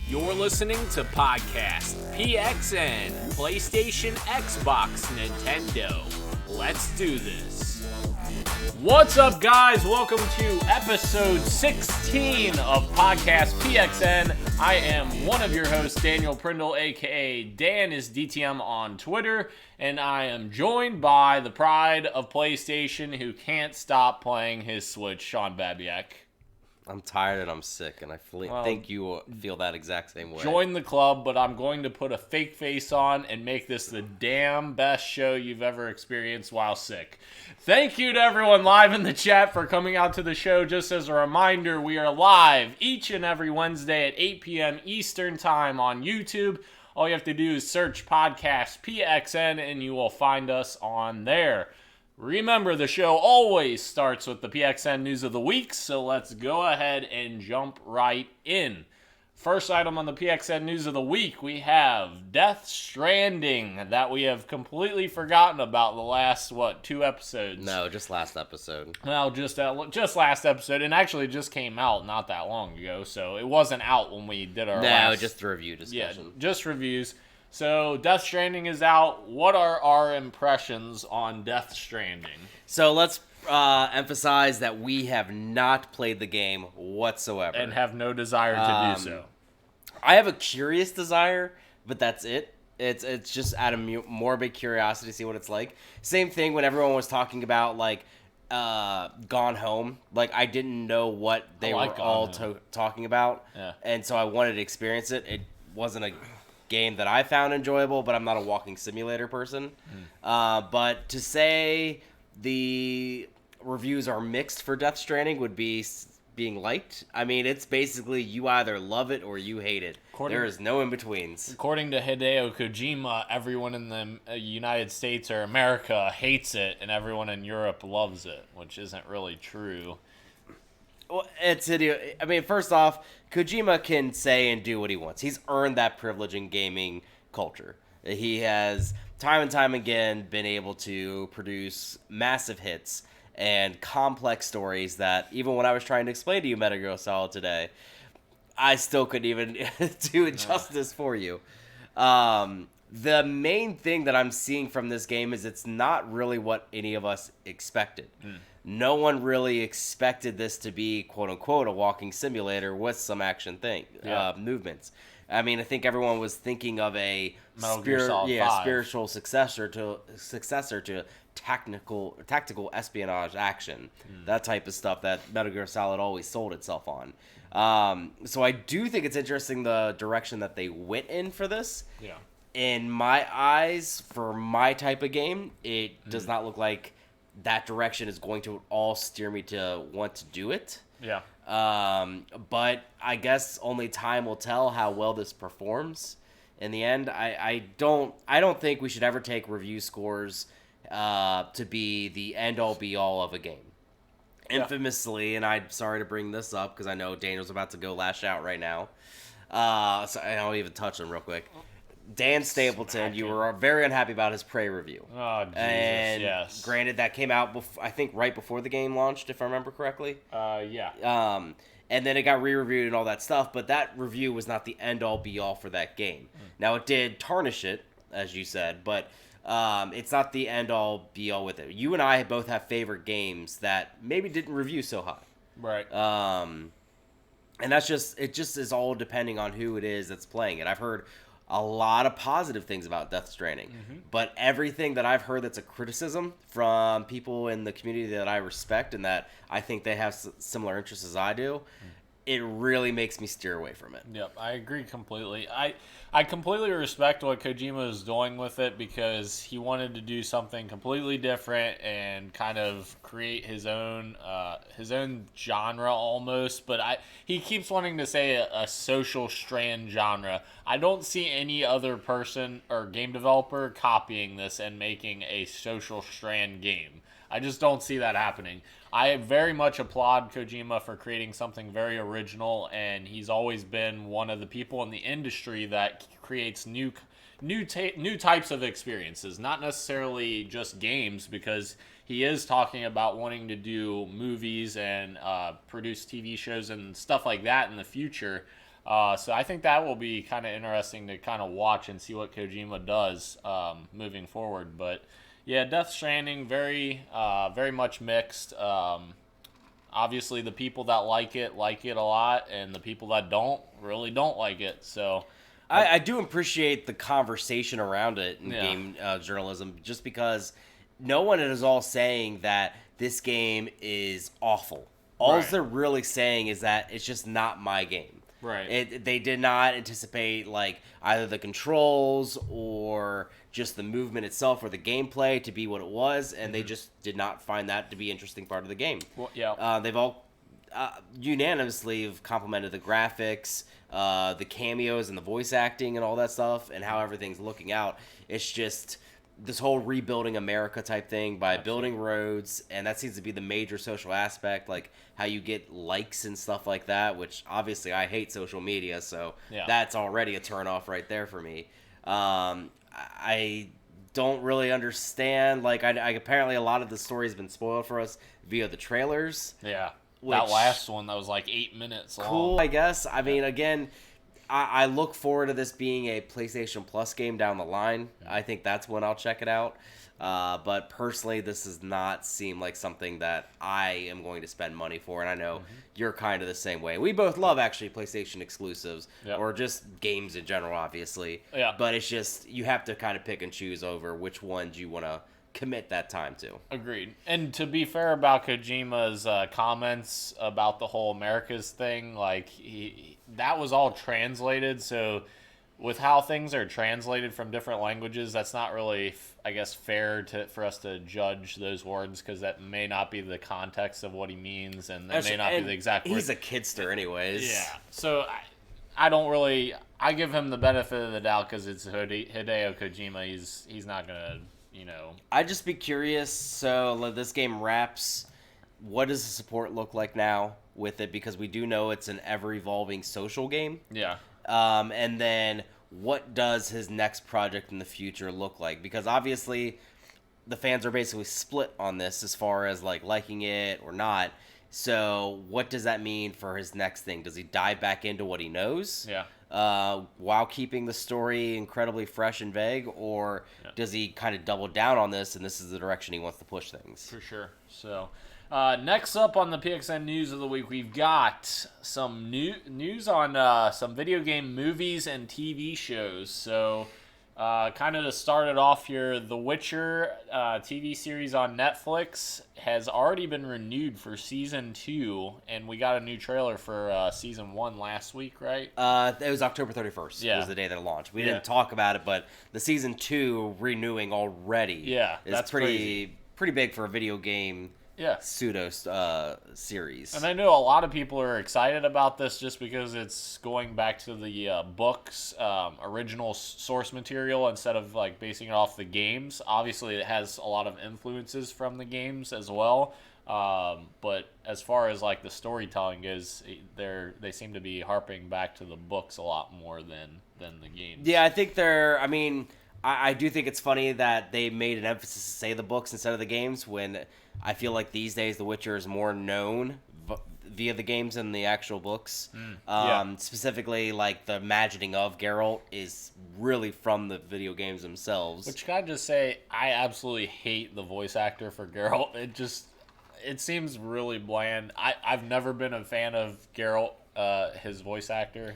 You're listening to Podcast PXN, PlayStation, Xbox, Nintendo. Let's do this. What's up, guys? Welcome to episode 16 of Podcast PXN. I am one of your hosts, Daniel Prindle, aka Dan is DTM on Twitter, and I am joined by the pride of PlayStation who can't stop playing his Switch, Sean Babiak. I'm tired and I'm sick, and I think you feel that exact same way. Join the club, but I'm going to put a fake face on and make this the damn best show you've ever experienced while sick. Thank you to everyone live in the chat for coming out to the show. Just as a reminder, we are live each and every Wednesday at 8 p.m. Eastern Time on YouTube. All you have to do is search Podcast PXN, and you will find us on there. Remember, the show always starts with the PXN News of the Week, so let's go ahead and jump right in. First item on the PXN News of the Week, we have Death Stranding, that we have completely forgotten about the last, 2 episodes? No, just last episode. Well, just last episode, and actually it just came out not that long ago, so it wasn't out when we did our No, just the review discussion. Yeah, just reviews. So, Death Stranding is out. What are our impressions on Death Stranding? So, let's emphasize that we have not played the game whatsoever. And have no desire to do so. I have a curious desire, but that's it. It's just out of morbid curiosity to see what it's like. Same thing when everyone was talking about, Gone Home. I didn't know what they were all talking about. Yeah. And so I wanted to experience it. It wasn't a game that I found enjoyable, but I'm not a walking simulator person. But to say the reviews are mixed for Death Stranding would be being liked. I mean, it's basically you either love it or you hate it. There is no in-betweens. According to Hideo Kojima, everyone in the United States or America hates it, and everyone in Europe loves it, which isn't really true. Well, it's Hideo. I mean, first off, Kojima can say and do what he wants. He's earned that privilege in gaming culture. He has, time and time again, been able to produce massive hits and complex stories that, even when I was trying to explain to you Metal Gear Solid today, I still couldn't even do it justice for you. The main thing that I'm seeing from this game is it's not really what any of us expected. No one really expected this to be, quote-unquote, a walking simulator with some action movements. I mean, I think everyone was thinking of a spiritual successor to tactical espionage action, that type of stuff that Metal Gear Solid always sold itself on. So I do think it's interesting the direction that they went in for this. Yeah. In my eyes, for my type of game, it does not look like that direction is going to all steer me to want to do it. Yeah. But I guess only time will tell how well this performs. In the end, I don't think we should ever take review scores to be the end-all be-all of a game. Yeah. Infamously, and I'm sorry to bring this up because I know Daniel's about to go lash out right now. So I'll even touch him real quick. Dan Stapleton, you were very unhappy about his Prey review. Oh, Jesus, and yes. Granted, that came out, I think, right before the game launched, if I remember correctly. Yeah. And then it got re-reviewed and all that stuff, but that review was not the end-all, be-all for that game. Now, it did tarnish it, as you said, but it's not the end-all, be-all with it. You and I both have favorite games that maybe didn't review so high. Right. And it just is all depending on who it is that's playing it. I've heard a lot of positive things about Death Stranding, but everything that I've heard that's a criticism from people in the community that I respect and that I think they have similar interests as I do, it really makes me steer away from it. Yep, I agree completely. I completely respect what Kojima is doing with it because he wanted to do something completely different and kind of create his own genre almost. But he keeps wanting to say a social strand genre. I don't see any other person or game developer copying this and making a social strand game. I just don't see that happening. I very much applaud Kojima for creating something very original, and he's always been one of the people in the industry that creates new types of experiences, not necessarily just games, because he is talking about wanting to do movies and produce TV shows and stuff like that in the future. So I think that will be kind of interesting to kind of watch and see what Kojima does moving forward. But yeah, Death Stranding, very much mixed. Obviously, the people that like it a lot, and the people that don't really don't like it. So I do appreciate the conversation around it in Yeah. game journalism, just because no one is all saying that this game is awful. All Right. they're really saying is that it's just not my game. Right. They did not anticipate like either the controls or just the movement itself or the gameplay to be what it was, and they just did not find that to be an interesting part of the game. Well, yeah. They've all unanimously have complimented the graphics, the cameos and the voice acting and all that stuff, and how everything's looking out. It's just this whole rebuilding America type thing by building roads, and that seems to be the major social aspect, like how you get likes and stuff like that, which obviously I hate social media, so Yeah. that's already a turnoff right there for me. I don't really understand, like, I apparently a lot of the story has been spoiled for us via the trailers. Yeah. Which- That last one that was like 8 minutes long. Cool, I guess. I mean, again, I look forward to this being a PlayStation Plus game down the line. I think that's when I'll check it out. But personally, this does not seem like something that I am going to spend money for, and I know you're kind of the same way. We both love, actually, PlayStation exclusives, Yep. or just games in general, obviously. Yeah. But it's just, you have to kind of pick and choose over which ones you want to commit that time to. Agreed. And to be fair about Kojima's comments about the whole Americas thing, like that was all translated. So with how things are translated from different languages, that's not really, I guess, fair for us to judge those words, because that may not be the context of what he means, and that may not be the exact word. He's a kidster anyways. Yeah. So I don't really. I give him the benefit of the doubt because it's Hideo Kojima. He's not gonna. I'd just be curious, so this game wraps, what does the support look like now with it? Because we do know it's an ever-evolving social game. Yeah. And then what does his next project in the future look like? Because obviously the fans are basically split on this as far as like liking it or not. So what does that mean for his next thing? Does he dive back into what he knows? Yeah. While keeping the story incredibly fresh and vague, or does he kind of double down on this and this is the direction he wants to push things? For sure. So, next up on the PXN News of the Week, we've got some news on some video game movies and TV shows. So, kind of to start it off here, The Witcher TV series on Netflix has already been renewed for Season 2, and we got a new trailer for Season 1 last week, right? It was October 31st. Yeah. Was the day that it launched. We didn't talk about it, but the Season 2 renewing already that's pretty big for a video game Yeah. pseudo series. And I know a lot of people are excited about this just because it's going back to the books, original source material, instead of like basing it off the games. Obviously, it has a lot of influences from the games as well. But as far as like the storytelling goes, they seem to be harping back to the books a lot more than the games. Yeah, I think I do think it's funny that they made an emphasis to say the books instead of the games, when I feel like these days The Witcher is more known via the games than the actual books. Yeah. Specifically, like the imagining of Geralt is really from the video games themselves. Which can I just say, I absolutely hate the voice actor for Geralt. It seems really bland. I've never been a fan of Geralt, his voice actor.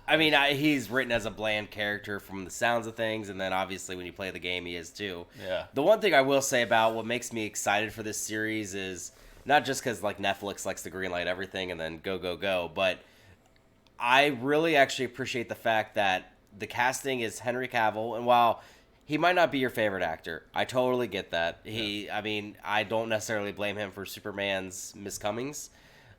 I mean, he's written as a bland character from the sounds of things, and then obviously when you play the game, he is too. Yeah. The one thing I will say about what makes me excited for this series is not just because like Netflix likes to greenlight everything and then go, but I really actually appreciate the fact that the casting is Henry Cavill, and while he might not be your favorite actor, I totally get that. I mean, I don't necessarily blame him for Superman's miscomings,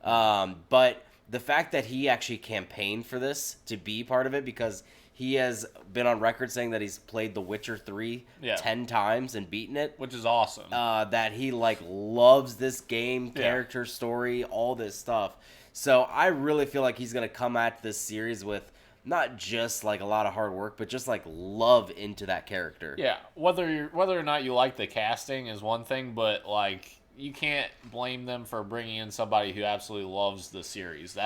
but the fact that he actually campaigned for this to be part of it, because he has been on record saying that he's played The Witcher 3 10 times and beaten it. Which is awesome. That he like loves this game, character, story, all this stuff. So I really feel like he's going to come at this series with not just like a lot of hard work, but just like love into that character. Yeah, whether or not you like the casting is one thing, but like you can't blame them for bringing in somebody who absolutely loves the series.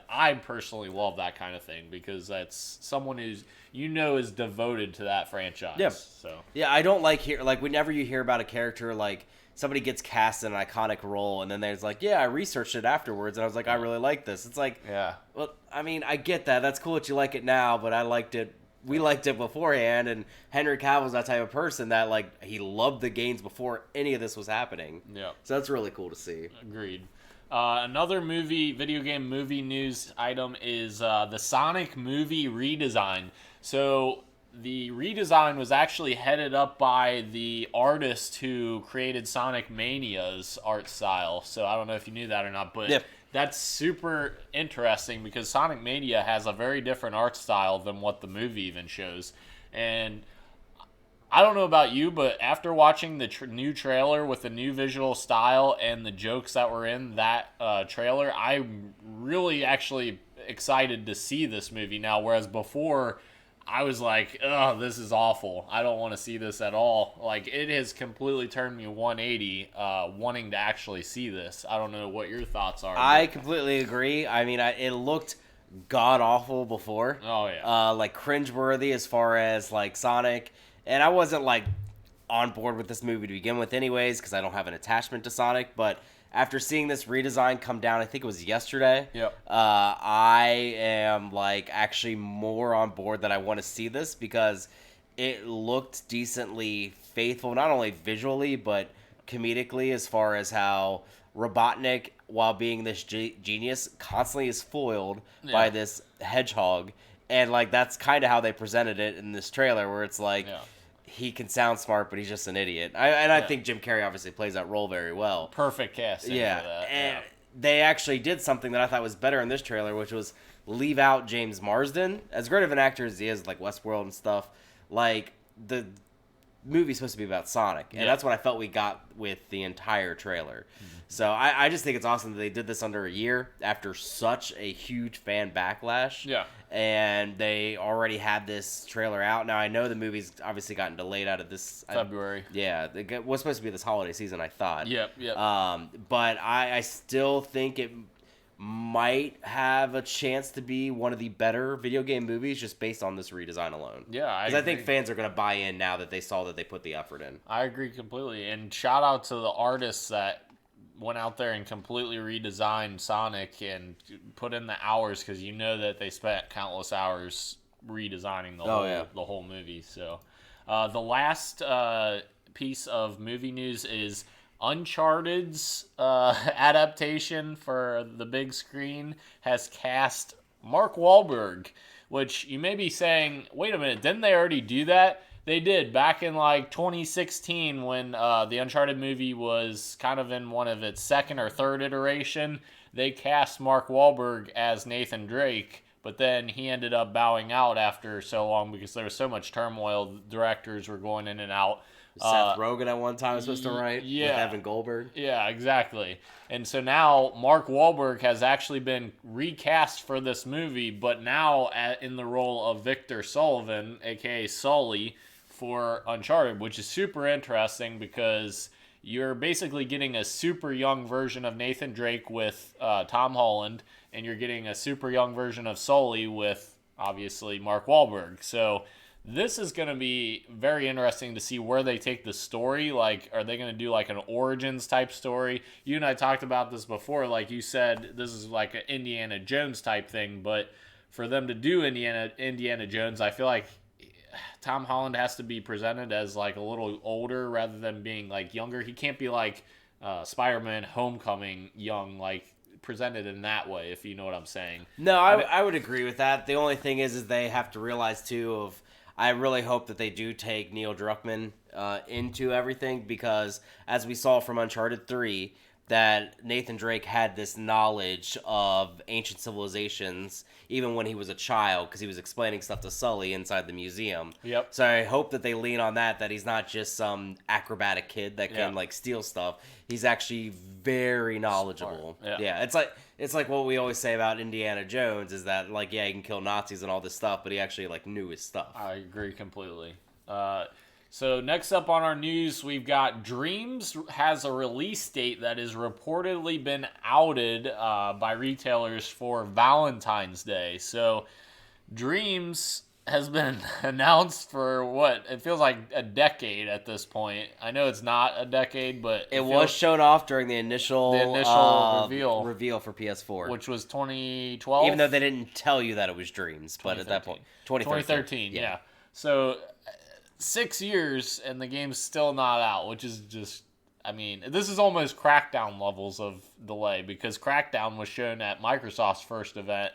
I personally love that kind of thing because that's someone who's is devoted to that franchise. Yeah. So yeah, I don't like whenever you hear about a character like somebody gets cast in an iconic role and then there's like, yeah, I researched it afterwards and I was like, I really like this. It's like, yeah. Well, I mean, I get that. That's cool that you like it now, but I liked it. We liked it beforehand, and Henry Cavill's that type of person that like he loved the games before any of this was happening. Yeah. So that's really cool to see. Agreed. Another video game movie news item is the Sonic movie redesign. So the redesign was actually headed up by the artist who created Sonic Mania's art style. So I don't know if you knew that or not, but that's super interesting because Sonic Mania has a very different art style than what the movie even shows. And I don't know about you, but after watching the new trailer with the new visual style and the jokes that were in that trailer, I'm really actually excited to see this movie now, whereas before I was like, oh, this is awful. I don't want to see this at all. Like, it has completely turned me 180 wanting to actually see this. I don't know what your thoughts are. I completely agree. I mean, it looked god-awful before. Oh, yeah. Like, cringeworthy as far as, like, Sonic. And I wasn't, like, on board with this movie to begin with anyways because I don't have an attachment to Sonic. But after seeing this redesign come down, I think it was yesterday, I am, like, actually more on board that I want to see this because it looked decently faithful, not only visually, but comedically as far as how Robotnik, while being this genius, constantly is foiled by this hedgehog. And, like, that's kind of how they presented it in this trailer where it's like... He can sound smart, but he's just an idiot. I think Jim Carrey obviously plays that role very well. Perfect casting for that. And they actually did something that I thought was better in this trailer, which was leave out James Marsden. As great of an actor as he is, like Westworld and stuff, like, the movie's supposed to be about Sonic. And that's what I felt we got with the entire trailer. Mm-hmm. So I just think it's awesome that they did this under a year after such a huge fan backlash. Yeah. And they already had this trailer out. Now, I know the movie's obviously gotten delayed out of this... February. It was supposed to be this holiday season, I thought. Yep. But I still think it might have a chance to be one of the better video game movies just based on this redesign alone. Yeah, because I think fans are going to buy in now that they saw that they put the effort in. I agree completely. And shout out to the artists that went out there and completely redesigned Sonic and put in the hours because you know that they spent countless hours redesigning the whole movie. So the last piece of movie news is Uncharted's adaptation for the big screen has cast Mark Wahlberg, which you may be saying, wait a minute, didn't they already do that? They did back in like 2016 when the Uncharted movie was kind of in one of its second or third iteration. They cast Mark Wahlberg as Nathan Drake, but then he ended up bowing out after so long because there was so much turmoil. Directors were going in and out. Seth Rogen at one time was supposed to write with Evan Goldberg. Yeah, exactly. And so now Mark Wahlberg has actually been recast for this movie, but now in the role of Victor Sullivan, a.k.a. Sully, for Uncharted, which is super interesting because you're basically getting a super young version of Nathan Drake with Tom Holland, and you're getting a super young version of Sully with, obviously, Mark Wahlberg. So this is going to be very interesting to see where they take the story. Like, are they going to do like an Origins type story? You and I talked about this before. Like you said, this is like an Indiana Jones type thing. But for them to do Indiana Jones, I feel like Tom Holland has to be presented as like a little older rather than being like younger. He can't be like Spider-Man Homecoming young, like presented in that way, if you know what I'm saying. No, I would agree with that. The only thing is they have to realize too I really hope that they do take Neil Druckmann into everything because as we saw from Uncharted 3, that Nathan Drake had this knowledge of ancient civilizations even when he was a child because he was explaining stuff to Sully inside the museum. Yep. So I hope that they lean on that he's not just some acrobatic kid that can like steal stuff. He's actually very knowledgeable. Yeah, it's like what we always say about Indiana Jones is that like he can kill Nazis and all this stuff, but he actually like knew his stuff. I agree completely. So next up on our news, we've got Dreams has a release date that has reportedly been outed by retailers for Valentine's Day. So Dreams has been announced for what? It feels like a decade at this point. I know it's not a decade, but it was shown off during the initial reveal for PS4, which was 2012. Even though they didn't tell you that it was Dreams, but at that point, 2013, yeah. So 6 years and the game's still not out, which is just, I mean, this is almost Crackdown levels of delay, because Crackdown was shown at Microsoft's first event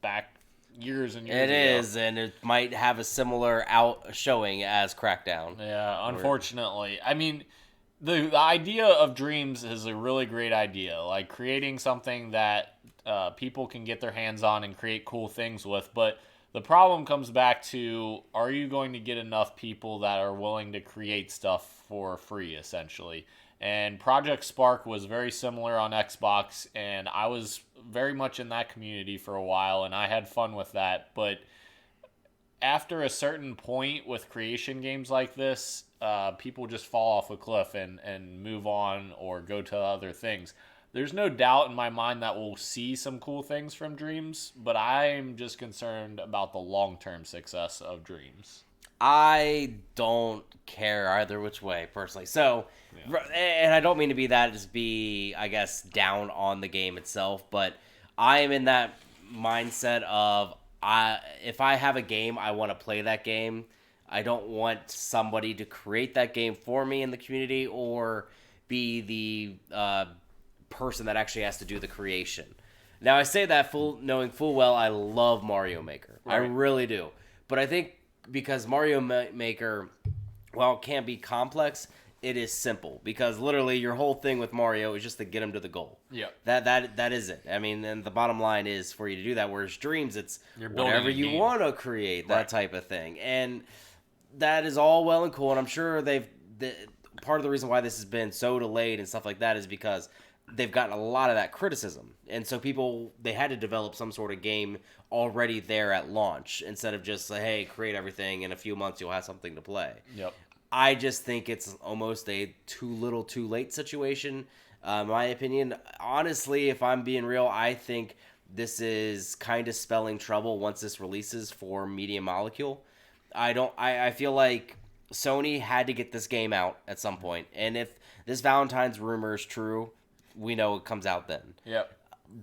back years and years ago. It is, and it might have a similar showing as Crackdown. Yeah, unfortunately. I mean, the idea of Dreams is a really great idea, like creating something that people can get their hands on and create cool things with, but the problem comes back to, are you going to get enough people that are willing to create stuff for free, essentially? And Project Spark was very similar on Xbox, and I was very much in that community for a while, and I had fun with that. But after a certain point with creation games like this, people just fall off a cliff and move on or go to other things. There's no doubt in my mind that we'll see some cool things from Dreams, but I'm just concerned about the long-term success of Dreams. I don't care either which way, personally. So, and I don't mean to be that, just be, I guess, down on the game itself, but I am in that mindset of, if I have a game, I want to play that game. I don't want somebody to create that game for me in the community or be the person that actually has to do the creation. Now, I say that knowing full well I love Mario Maker. Right. I really do. But I think because Mario Maker, while it can be complex, it is simple. Because literally your whole thing with Mario is just to get him to the goal. Yeah. That is it. I mean, and the bottom line is for you to do that. Whereas Dreams, it's whatever you want to create, that type of thing. And that is all well and cool. And I'm sure part of the reason why this has been so delayed and stuff like that is because they've gotten a lot of that criticism. And so they had to develop some sort of game already there at launch instead of just like, hey, create everything. In a few months, you'll have something to play. Yep. I just think it's almost a too little, too late situation. My opinion, honestly, if I'm being real, I think this is kind of spelling trouble once this releases for Media Molecule. I feel like Sony had to get this game out at some point. And if this Valentine's rumor is true, we know it comes out then. Yep.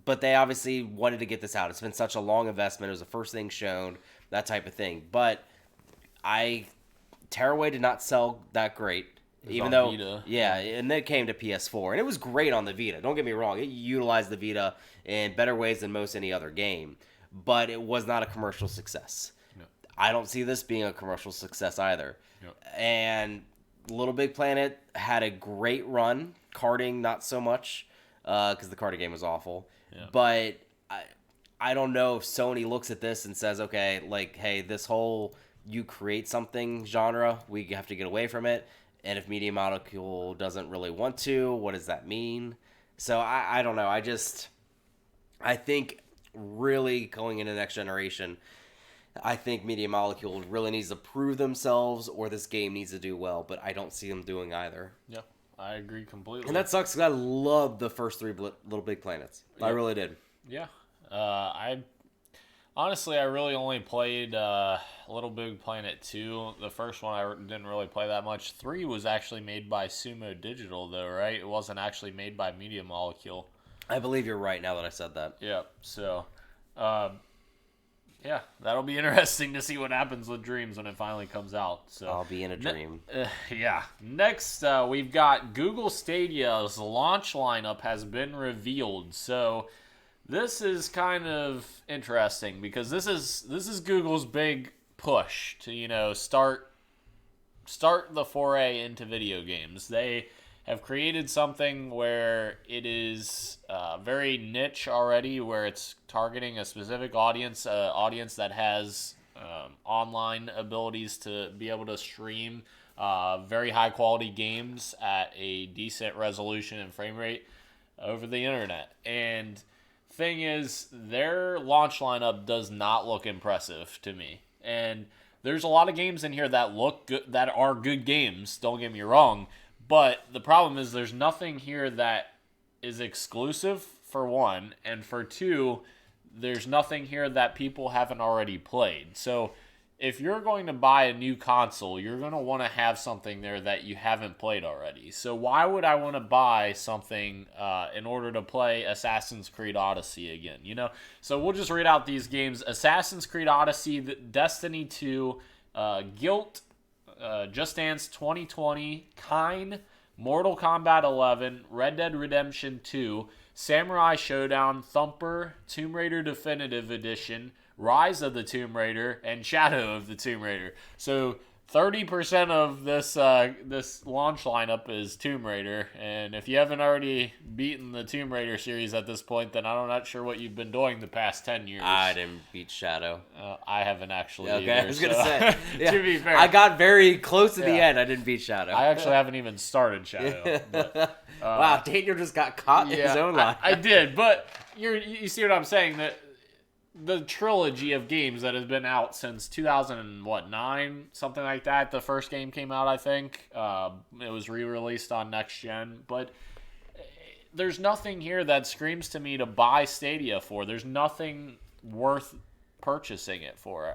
But they obviously wanted to get this out. It's been such a long investment. It was the first thing shown, that type of thing. But Tearaway did not sell that great. Even though, Vita. Yeah, and then it came to PS4. And it was great on the Vita. Don't get me wrong. It utilized the Vita in better ways than most any other game. But it was not a commercial success. No. I don't see this being a commercial success either. No. And Little Big Planet had a great run. Karting, not so much, because the karting game was awful. Yeah. But I don't know if Sony looks at this and says, okay, like, hey, this whole you create something genre, we have to get away from it. And if Media Molecule doesn't really want to, what does that mean? So I don't know. I think really going into the next generation, I think Media Molecule really needs to prove themselves or this game needs to do well, but I don't see them doing either. Yeah, I agree completely. And that sucks because I loved the first three Little Big Planets. Yep. I really did. Yeah. Honestly, I really only played Little Big Planet 2. The first one I didn't really play that much. 3 was actually made by Sumo Digital, though, right? It wasn't actually made by Media Molecule. I believe you're right now that I said that. Yeah, so, yeah, that'll be interesting to see what happens with Dreams when it finally comes out. So I'll be in a dream. Yeah. Next, we've got Google Stadia's launch lineup has been revealed. So this is kind of interesting because this is Google's big push to, start the foray into video games. They have created something where it is very niche already, where it's targeting a specific audience, audience that has online abilities to be able to stream very high quality games at a decent resolution and frame rate over the internet. And thing is, their launch lineup does not look impressive to me. And there's a lot of games in here that look good, that are good games. Don't get me wrong, but the problem is there's nothing here that is exclusive for one, and for two, there's nothing here that people haven't already played. So if you're going to buy a new console, you're going to want to have something there that you haven't played already. So why would I want to buy something in order to play Assassin's Creed Odyssey again? You know, so we'll just read out these games: Assassin's Creed Odyssey, Destiny 2, Guilt, Just Dance 2020, Kine, Mortal Kombat 11, Red Dead Redemption 2, Samurai Showdown, Thumper, Tomb Raider Definitive Edition, Rise of the Tomb Raider, and Shadow of the Tomb Raider. So 30% of this this launch lineup is Tomb Raider, and if you haven't already beaten the Tomb Raider series at this point, then I'm not sure what you've been doing the past 10 years. I didn't beat Shadow. I haven't actually Okay, either, I was going to say. Yeah, to be fair. I got very close to the end. I didn't beat Shadow. I actually haven't even started Shadow. But, wow, Daniel just got caught in his own lie. I did, but you see what I'm saying? That the trilogy of games that has been out since 2009, something like that. The first game came out, I think. It was re-released on next gen, but there's nothing here that screams to me to buy Stadia for. There's nothing worth purchasing it for.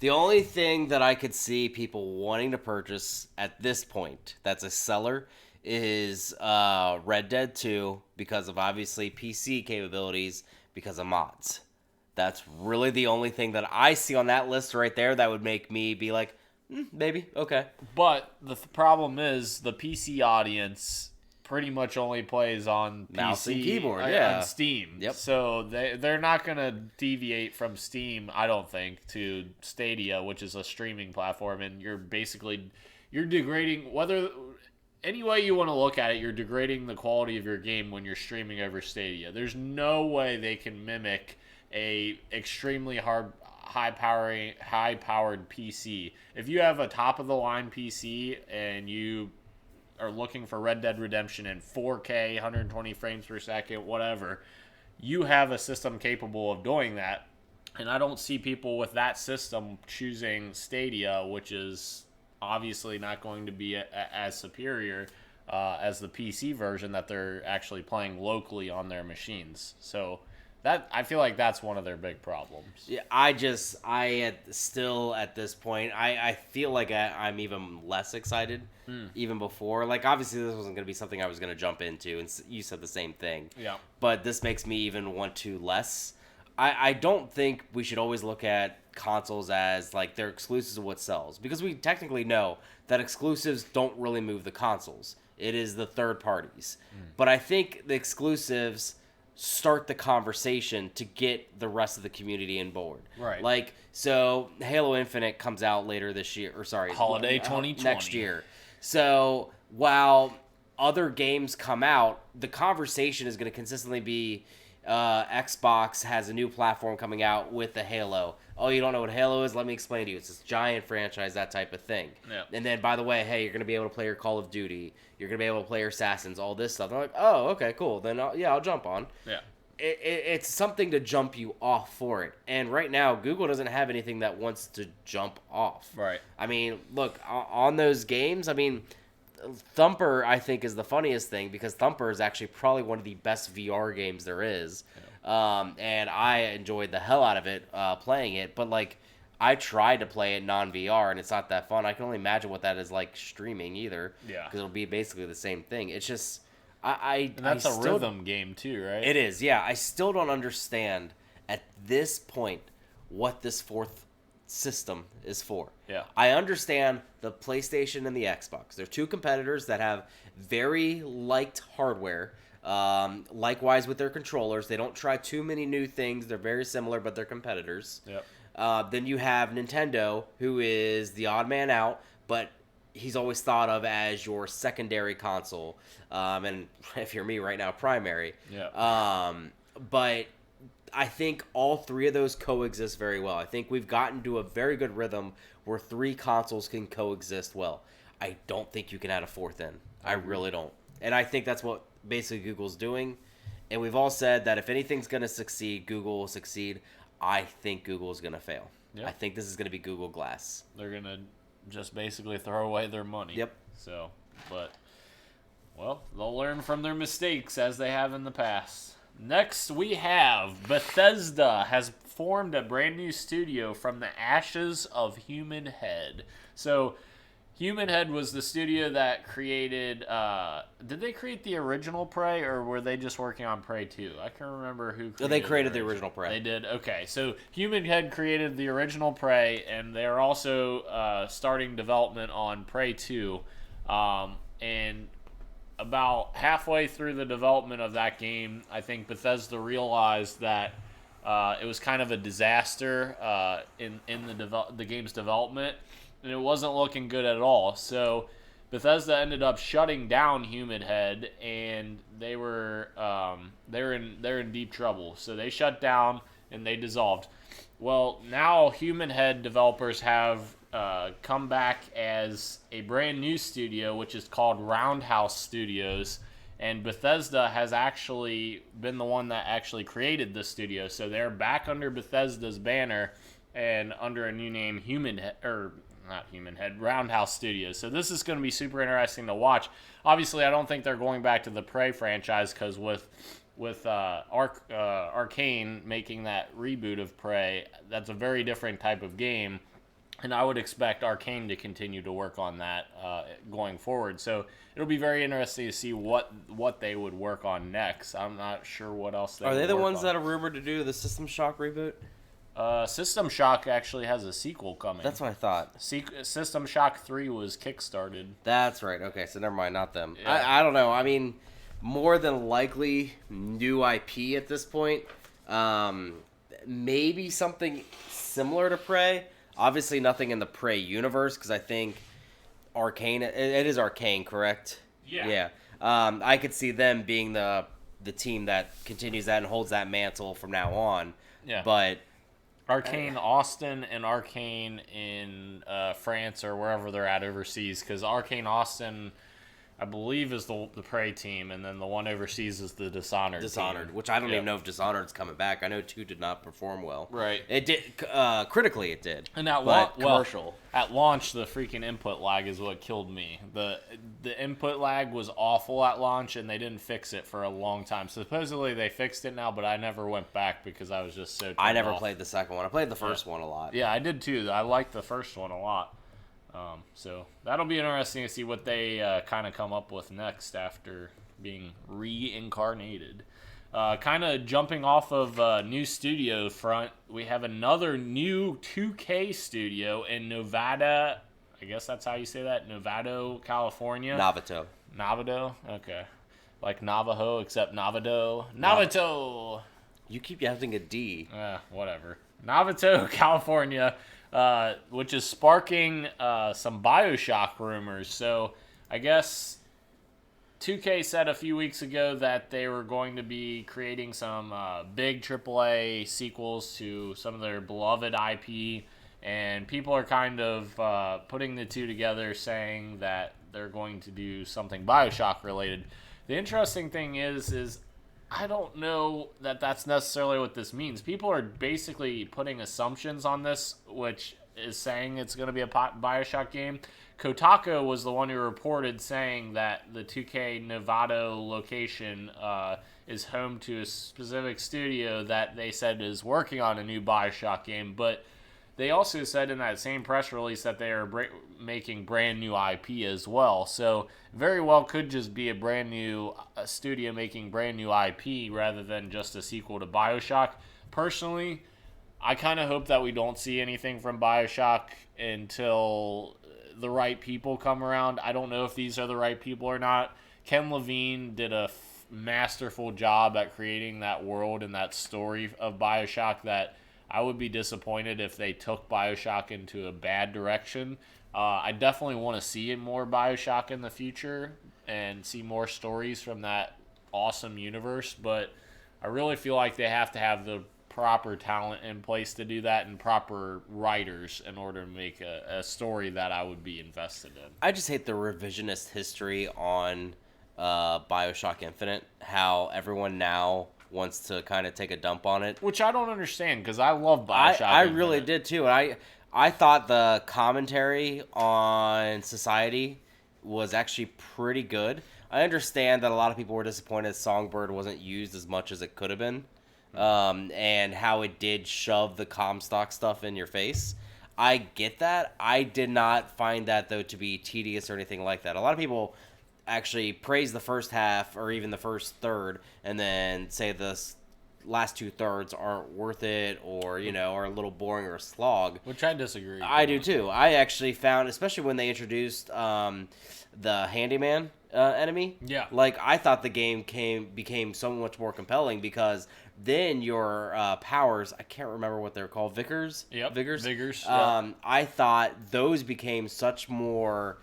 The only thing that I could see people wanting to purchase at this point that's a seller is Red Dead 2 because of obviously PC capabilities because of mods. That's really the only thing that I see on that list right there that would make me be like, maybe, okay. But the problem is the PC audience pretty much only plays on mouse PC and keyboard, and Steam. Yep. So they're not going to deviate from Steam, I don't think, to Stadia, which is a streaming platform, and you're degrading any way you want to look at it, you're degrading the quality of your game when you're streaming over Stadia. There's no way they can mimic a extremely high-powered PC. If you have a top-of-the-line PC and you are looking for Red Dead Redemption in 4K, 120 frames per second, whatever, you have a system capable of doing that. And I don't see people with that system choosing Stadia, which is obviously not going to be as superior as the PC version that they're actually playing locally on their machines. So I feel like that's one of their big problems. Yeah, still at this point, I feel like I'm even less excited even before. Like, obviously, this wasn't going to be something I was going to jump into, and you said the same thing. Yeah. But this makes me even want to less. I don't think we should always look at consoles as, like, they're exclusives of what sells, because we technically know that exclusives don't really move the consoles. It is the third parties. But I think the exclusives start the conversation to get the rest of the community on board. Right. Like, so Halo Infinite comes out later this year, or sorry, Holiday 2020. Next year. So while other games come out, the conversation is going to consistently be Xbox has a new platform coming out with the Halo. Oh, you don't know what Halo is? Let me explain to you. It's this giant franchise, that type of thing. Yeah. And then, by the way, hey, you're going to be able to play your Call of Duty. You're going to be able to play your Assassins, all this stuff. I'm like, oh, okay, cool. Then, I'll jump on. Yeah. It's something to jump you off for it. And right now, Google doesn't have anything that wants to jump off. Right. I mean, look, on those games, I mean, Thumper, I think, is the funniest thing because Thumper is actually probably one of the best VR games there is. Yeah. And I enjoyed the hell out of it playing it. But, like, I tried to play it non-VR, and it's not that fun. I can only imagine what that is like streaming either. Yeah. Because it'll be basically the same thing. It's just... And that's a rhythm game too, right? It is, yeah. I still don't understand at this point what this fourth system is for. Yeah. I understand the PlayStation and the Xbox. They're two competitors that have very liked hardware. Likewise with their controllers. They don't try too many new things. They're very similar, but they're competitors. Yep. Then you have Nintendo, who is the odd man out, but he's always thought of as your secondary console, and if you're me right now, primary. Yeah. But I think all three of those coexist very well. I think we've gotten to a very good rhythm where three consoles can coexist well. I don't think you can add a fourth in. I really don't. And I think that's what basically Google's doing. And we've all said that if anything's going to succeed, Google will succeed. I think Google is going to fail. Yep. I think this is going to be Google Glass. They're going to just basically throw away their money. Yep. So, but, well, they'll learn from their mistakes as they have in the past. Next, we have Bethesda has formed a brand new studio from the ashes of Human Head. So, Human Head was the studio that created... did they create the original Prey, or were they just working on Prey 2? I can't remember who created They created the original Prey. They did? Okay. So, Human Head created the original Prey, and they're also starting development on Prey 2. And about halfway through the development of that game, I think Bethesda realized that it was kind of a disaster in the game's development, and it wasn't looking good at all. So Bethesda ended up shutting down Human Head, and they're in deep trouble. So they shut down and they dissolved. Well, now Human Head developers have come back as a brand new studio, which is called Roundhouse Studios, and Bethesda has actually been the one that actually created this studio. So they're back under Bethesda's banner and under a new name, Roundhouse Studios. So this is going to be super interesting to watch. Obviously, I don't think they're going back to the Prey franchise, because with Arcane making that reboot of Prey, that's a very different type of game, and I would expect Arcane to continue to work on that going forward. So it'll be very interesting to see what they would work on next. I'm not sure what else they Are they the ones on. that are rumored to do the System Shock reboot? System Shock actually has a sequel coming. That's what I thought. System Shock 3 was kickstarted. That's right. Okay, so never mind, not them. Yeah. I don't know. I mean, more than likely, new IP at this point. Maybe something similar to Prey. Obviously, nothing in the Prey universe, because I think Arcane. It is Arcane, correct? Yeah. Yeah. I could see them being the team that continues that and holds that mantle from now on. Yeah. But Arcane Austin and Arcane in France or wherever they're at overseas, because Arcane Austin, I believe, is the Prey team, and then the one overseas is the Dishonored team. Which I don't even know if Dishonored's coming back. I know 2 did not perform well. Right. It did, critically it did. And at commercial. At launch, the freaking input lag is what killed me. The input lag was awful at launch, and they didn't fix it for a long time. Supposedly they fixed it now, but I never went back because I was just so I never off. played the second one. I played the first one a lot. Yeah, I did too. I liked the first one a lot. So that'll be interesting to see what they kind of come up with next after being reincarnated. Kind of jumping off of new studio front, we have another new 2K studio in Nevada. I guess that's how you say that, Novato, California. Navajo? Okay. Like Navajo, except Navajo. Navato! You keep having a D. Whatever. Navajo, California. Which is sparking some BioShock rumors. So I guess 2K said a few weeks ago that they were going to be creating some big AAA sequels to some of their beloved IP, and people are kind of putting the two together, saying that they're going to do something BioShock related. The interesting thing is I don't know that that's necessarily what this means. People are basically putting assumptions on this, which is saying it's going to be a BioShock game. Kotaku was the one who reported saying that the 2K Novato location is home to a specific studio that they said is working on a new BioShock game, but they also said in that same press release that they are making brand new IP as well. So very well could just be a brand new studio making brand new IP rather than just a sequel to BioShock. Personally, I kind of hope that we don't see anything from BioShock until the right people come around. I don't know if these are the right people or not. Ken Levine did a masterful job at creating that world and that story of BioShock that I would be disappointed if they took BioShock into a bad direction. I definitely want to see more BioShock in the future and see more stories from that awesome universe, but I really feel like they have to have the proper talent in place to do that and proper writers in order to make a story that I would be invested in. I just hate the revisionist history on BioShock Infinite, how everyone now wants to kind of take a dump on it. Which I don't understand because I love Bioshock. I really did too. And I thought the commentary on society was actually pretty good. I understand that a lot of people were disappointed Songbird wasn't used as much as it could have been, and how it did shove the Comstock stuff in your face. I get that. I did not find that, though, to be tedious or anything like that. A lot of people actually praise the first half or even the first third and then say the last 2/3 aren't worth it or, are a little boring or a slog. Which I disagree. I do, too. I actually found, especially when they introduced the handyman enemy. Yeah. Like, I thought the game became so much more compelling because then your powers, I can't remember what they're called, Vigors? Yep. Vigors? Yep. I thought those became such more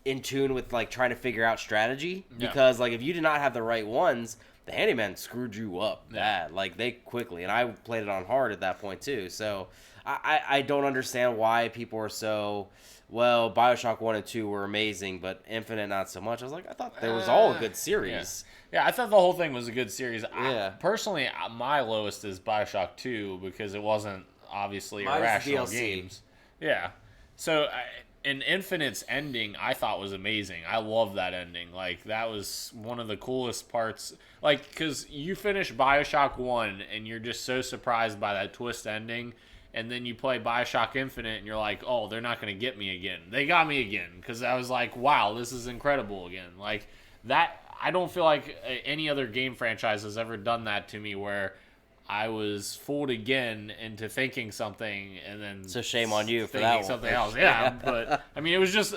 in tune with, like, trying to figure out strategy. Yeah. Because, like, if you did not have the right ones, the handyman screwed you up bad. Like, they quickly. And I played it on hard at that point, too. So, I don't understand why people are so... Well, Bioshock 1 and 2 were amazing, but Infinite not so much. I was like, I thought they was all a good series. Yeah, I thought the whole thing was a good series. Yeah. Personally, my lowest is Bioshock 2 because it wasn't obviously Mine's irrational DLC. games. Yeah. So, and Infinite's ending I thought was amazing. I love that ending. Like, that was one of the coolest parts. Like, because you finish Bioshock 1 and you're just so surprised by that twist ending. And then you play Bioshock Infinite, and you're like, oh, they're not going to get me again. They got me again, because I was like, wow, this is incredible again. Like, that, I don't feel like any other game franchise has ever done that to me, where I was fooled again into thinking something, and then... So shame on you for that thinking one. something else. Yeah, but, I mean, it was just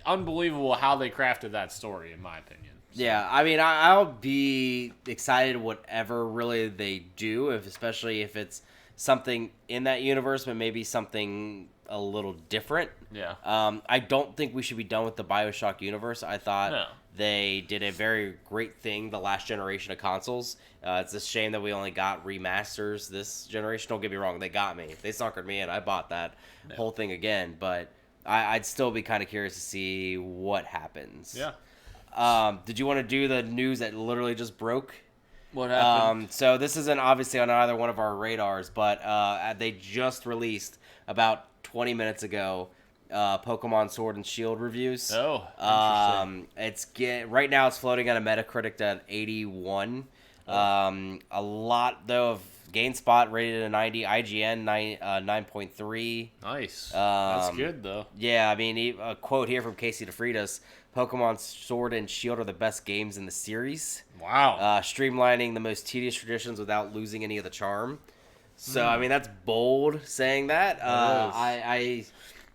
unbelievable how they crafted that story, in my opinion. So. Yeah, I mean, I'll be excited whatever really they do, especially if it's something in that universe, but maybe something a little different. Yeah. I don't think we should be done with the Bioshock universe. I thought they did a very great thing the last generation of consoles. It's a shame that we only got remasters this generation. Don't get me wrong, they got me. They suckered me in. I bought that whole thing again, but I'd still be kind of curious to see what happens. Yeah. Did you want to do the news that literally just broke? What happened? So this isn't obviously on either one of our radars, but they just released about 20 minutes ago Pokemon Sword and Shield reviews. Oh, interesting. Right now it's floating on a Metacritic at 81. A lot though of GameSpot rated a 90, IGN 9.3. Nice. That's good though. Yeah, I mean a quote here from Casey DeFreitas: Pokemon Sword and Shield are the best games in the series. Wow. Streamlining the most tedious traditions without losing any of the charm. So, I mean, that's bold saying that. I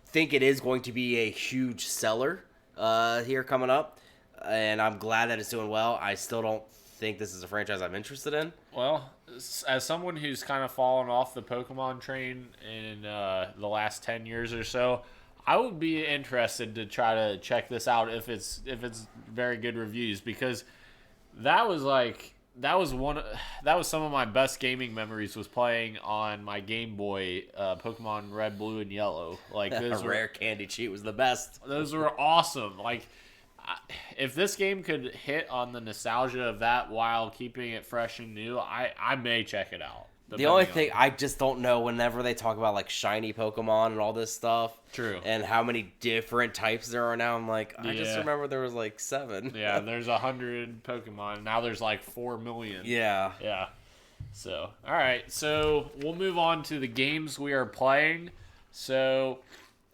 think it is going to be a huge seller here coming up. And I'm glad that it's doing well. I still don't think this is a franchise I'm interested in. Well, as someone who's kind of fallen off the Pokemon train in the last 10 years or so, I would be interested to try to check this out if it's very good reviews, because that was some of my best gaming memories was playing on my Game Boy Pokemon Red, Blue, and Yellow. Like those rare candy cheat was the best. Those were awesome. Like if this game could hit on the nostalgia of that while keeping it fresh and new, I may check it out. The only thing, I just don't know whenever they talk about, like, shiny Pokemon and all this stuff. True. And how many different types there are now. I'm like, I just remember there was, like, 7. Yeah, there's 100 Pokemon. Now there's, like, 4 million. Yeah. Yeah. So, all right. So, we'll move on to the games we are playing. So,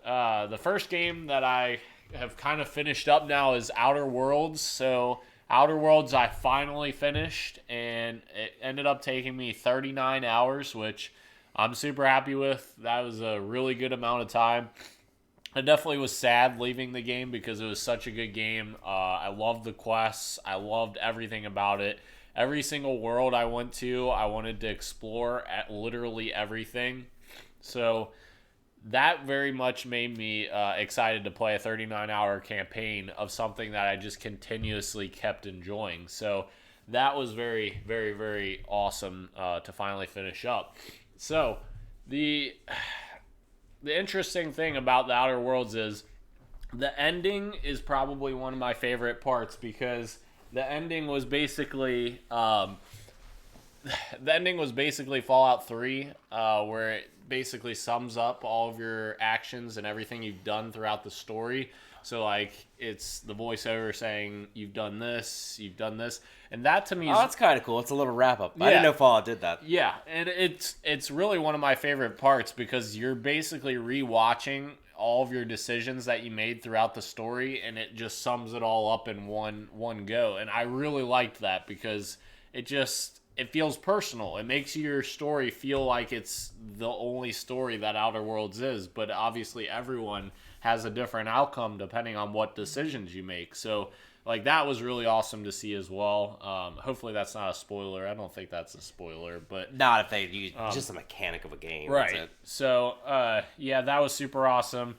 the first game that I have kind of finished up now is Outer Worlds. So, Outer Worlds I finally finished, and it ended up taking me 39 hours, which I'm super happy with. That was a really good amount of time. I definitely was sad leaving the game because it was such a good game. I loved the quests. I loved everything about it. Every single world I went to, I wanted to explore at literally everything. So that very much made me excited to play a 39-hour campaign of something that I just continuously kept enjoying. So that was very, very, very awesome to finally finish up. So the interesting thing about the Outer Worlds is the ending is probably one of my favorite parts, because the ending was basically the ending was basically Fallout 3, where it basically sums up all of your actions and everything you've done throughout the story. So, like, it's the voiceover saying, you've done this, and that to me is... Oh, that's kind of cool. It's a little wrap-up. Yeah. I didn't know Fallout did that. Yeah, and it's really one of my favorite parts because you're basically rewatching all of your decisions that you made throughout the story, and it just sums it all up in one go. And I really liked that because it feels personal. It makes your story feel like it's the only story that Outer Worlds is, but obviously everyone has a different outcome depending on what decisions you make. So, like, that was really awesome to see as well. Hopefully that's not a spoiler. I don't think that's a spoiler, but... Not if they use just a mechanic of a game. Right. That's it. So, yeah, that was super awesome.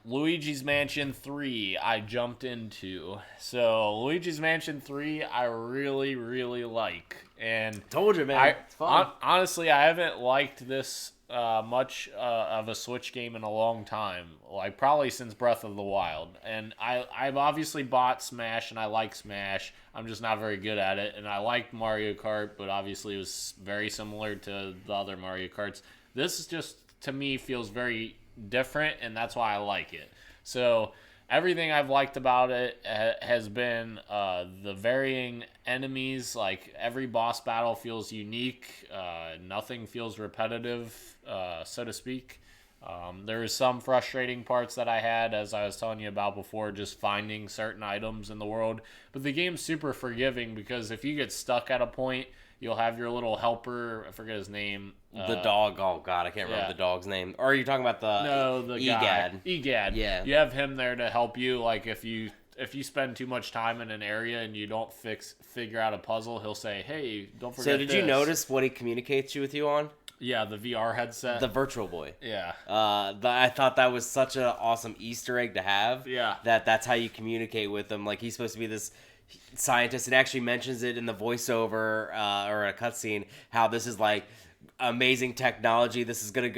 Luigi's Mansion 3 I jumped into. So, Luigi's Mansion 3 I really, really like. And Told you, man. It's fun. Honestly, I haven't liked this much of a Switch game in a long time. Like, probably since Breath of the Wild. And I've obviously bought Smash, and I like Smash. I'm just not very good at it. And I liked Mario Kart, but obviously it was very similar to the other Mario Karts. This is just, to me, feels very different, and that's why I like it. So everything I've liked about it has been the varying enemies. Like, every boss battle feels unique. Nothing feels repetitive, so to speak. There is some frustrating parts that I had, as I was telling you about before, just finding certain items in the world. But the game's super forgiving because if you get stuck at a point, you'll have your little helper. I forget his name. The dog. Oh, God. I can't remember the dog's name. Or are you talking about the EGAD. guy? EGAD. Yeah. You have him there to help you. Like, if you spend too much time in an area and you don't figure out a puzzle, he'll say, hey, don't forget So did you notice what he communicates with you on? Yeah, the VR headset. The Virtual Boy. Yeah. I thought that was such an awesome Easter egg to have. Yeah. That's how you communicate with him. Like, he's supposed to be this scientist, and actually mentions it in the voiceover or a cutscene how this is like amazing technology. This is gonna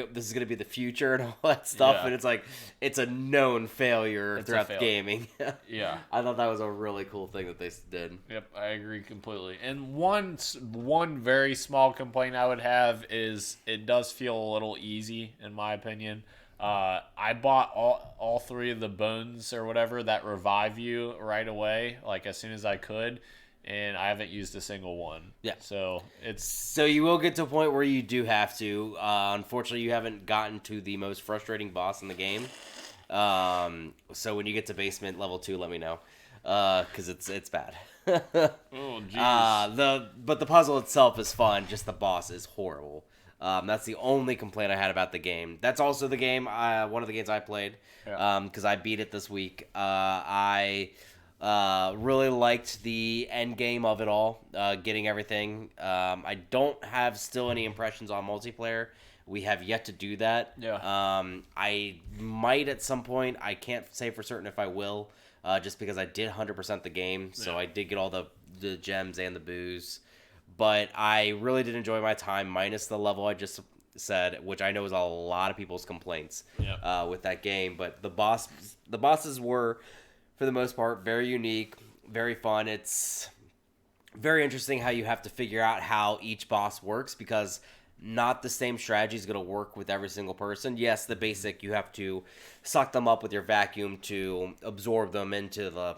be the future and all that stuff. Yeah. And it's like it's a known failure throughout the gaming. Yeah. I thought that was a really cool thing that they did. Yep, I agree completely. And one very small complaint I would have is it does feel a little easy, in my opinion. I bought all three of the bones or whatever that revive you right away, like as soon as I could, and I haven't used a single one. Yeah. So you will get to a point where you do have to. Unfortunately, you haven't gotten to the most frustrating boss in the game. So when you get to basement level 2, let me know, because it's bad. Oh jeez. But the puzzle itself is fun. Just the boss is horrible. That's the only complaint I had about the game. That's also the game, one of the games I played, because I beat it this week. I really liked the end game of it all, getting everything. I don't have still any impressions on multiplayer. We have yet to do that. Yeah. I might at some point. I can't say for certain if I will, just because I did 100% the game, so I did get all the gems and the booze. But I really did enjoy my time, minus the level I just said, which I know is a lot of people's complaints with that game. But the bosses were, for the most part, very unique, very fun. It's very interesting how you have to figure out how each boss works, because not the same strategy is going to work with every single person. Yes, the basic, you have to suck them up with your vacuum to absorb them into the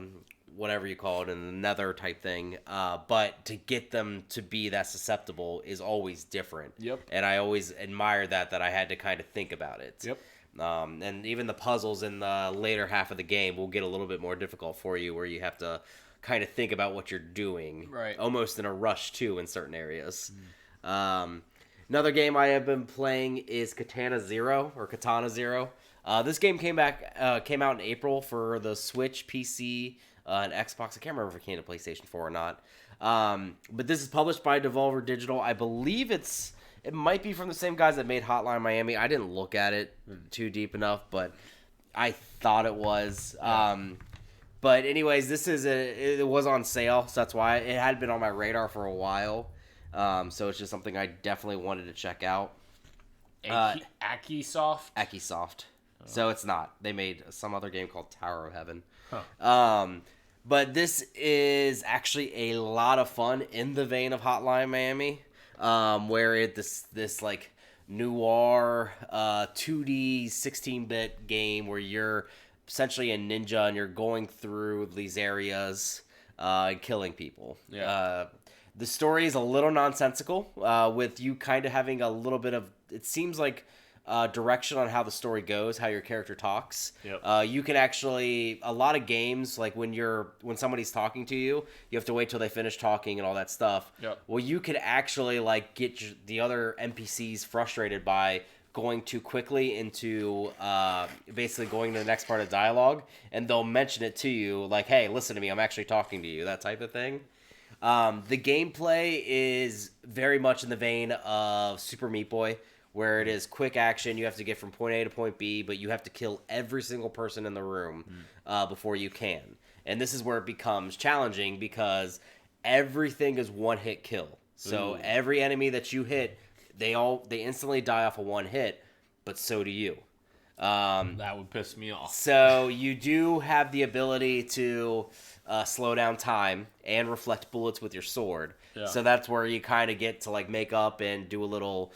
whatever you call it, in the nether type thing. But to get them to be that susceptible is always different. Yep. And I always admire that I had to kind of think about it. Yep. And even the puzzles in the later half of the game will get a little bit more difficult for you, where you have to kind of think about what you're doing. Right. Almost in a rush, too, in certain areas. Another game I have been playing is Katana Zero. This game came out in April for the Switch, PC, and Xbox. I can't remember if it came to PlayStation 4 or not. But this is published by Devolver Digital. I believe it might be from the same guys that made Hotline Miami. I didn't look at it too deep enough, but I thought it was. But anyways, it was on sale, so that's why it had been on my radar for a while. So it's just something I definitely wanted to check out. Akisoft? Akisoft. So it's not. They made some other game called Tower of Heaven. Huh. But this is actually a lot of fun in the vein of Hotline Miami, where this like noir 2D 16-bit game where you're essentially a ninja and you're going through these areas and killing people. Yeah. The story is a little nonsensical, with you kind of having a little bit of, it seems like, direction on how the story goes, how your character talks. Yep. You can actually, a lot of games, like when somebody's talking to you, you have to wait till they finish talking and all that stuff. Yep. Well, you could actually like get the other NPCs frustrated by going too quickly into basically going to the next part of dialogue, and they'll mention it to you like, hey, listen to me, I'm actually talking to you, that type of thing. The gameplay is very much in the vein of Super Meat Boy, where it is quick action. You have to get from point A to point B, but you have to kill every single person in the room before you can. And this is where it becomes challenging because everything is one-hit kill. So every enemy that you hit, they instantly die off of one hit, but so do you. That would piss me off. So you do have the ability to slow down time and reflect bullets with your sword. Yeah. So that's where you kind of get to like make up and do a little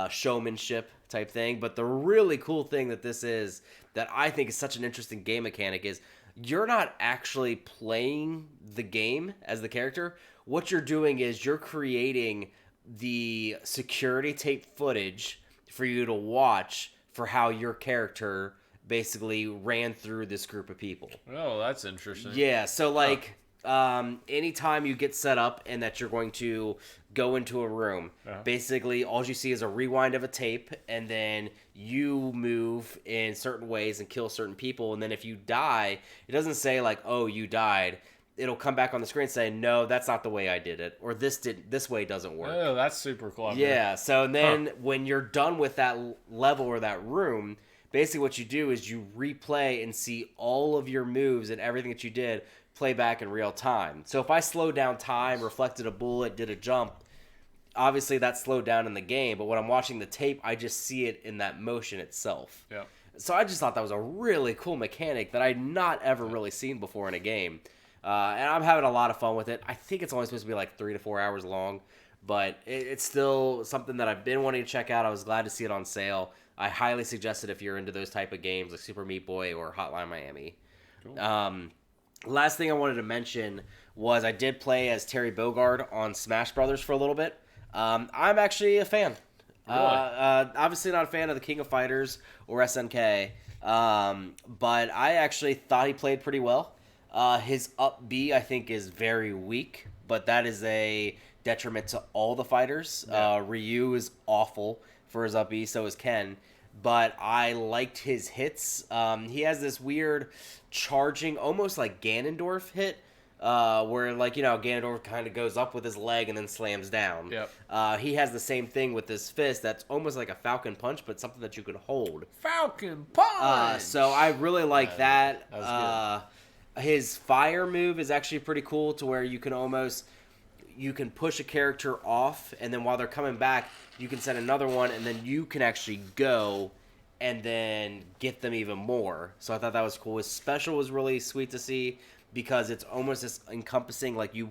showmanship type thing. But the really cool thing that this is, that I think is such an interesting game mechanic, is you're not actually playing the game as the character. What you're doing is you're creating the security tape footage for you to watch for how your character basically ran through this group of people. Oh, that's interesting. Yeah, so like anytime you get set up and that you're going to go into a room, basically all you see is a rewind of a tape, and then you move in certain ways and kill certain people, and then if you die, it doesn't say like, oh, you died. It'll come back on the screen saying, no, that's not the way I did it, or this way doesn't work. Oh, that's super clever. Yeah, so then when you're done with that level or that room, basically what you do is you replay and see all of your moves and everything that you did play back in real time. So if I slowed down time, reflected a bullet, did a jump, obviously that slowed down in the game, but when I'm watching the tape, I just see it in that motion itself. Yeah. So I just thought that was a really cool mechanic that I'd not ever really seen before in a game. And I'm having a lot of fun with it. I think it's only supposed to be like 3 to 4 hours long, but it's still something that I've been wanting to check out. I was glad to see it on sale. I highly suggest it if you're into those type of games like Super Meat Boy or Hotline Miami. Cool. Last thing I wanted to mention was I did play as Terry Bogard on Smash Brothers for a little bit. I'm actually a fan. Really? Obviously not a fan of the King of Fighters or SNK, but I actually thought he played pretty well. His up B, I think, is very weak, but that is a detriment to all the fighters. Yeah. Ryu is awful for his up B, so is Ken. But I liked his hits. He has this weird charging, almost like Ganondorf hit, where, like, you know, Ganondorf kind of goes up with his leg and then slams down. Yep. He has the same thing with this fist that's almost like a Falcon Punch, but something that you could hold. Falcon Punch! So I really like that. That was good. His fire move is actually pretty cool, to where you can push a character off, and then while they're coming back, you can send another one, and then you can actually go and then get them even more. So I thought that was cool. His special was really sweet to see, because it's almost this encompassing, like you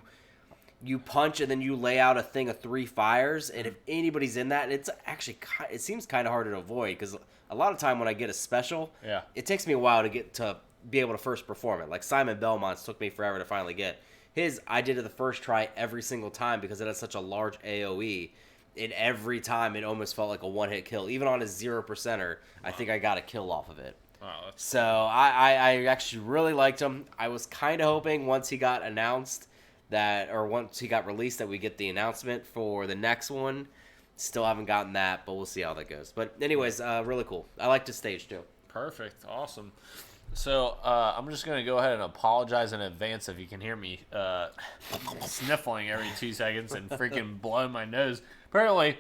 punch and then you lay out a thing of 3 fires, and if anybody's in that, it's actually, it seems kind of hard to avoid, because a lot of time when I get a special, it takes me a while to be able to first perform it. Like Simon Belmont's took me forever to finally get. His, I did it the first try every single time because it has such a large AoE. And every time it almost felt like a one-hit kill. Even on his 0%er, I think I got a kill off of it. Wow, that's so I actually really liked him. I was kind of hoping once he got announced once he got released, that we get the announcement for the next one. Still haven't gotten that, but we'll see how that goes. But anyways, really cool. I liked his stage too. Perfect. Awesome. So I'm just going to go ahead and apologize in advance if you can hear me sniffling every 2 seconds and freaking blowing my nose. Apparently,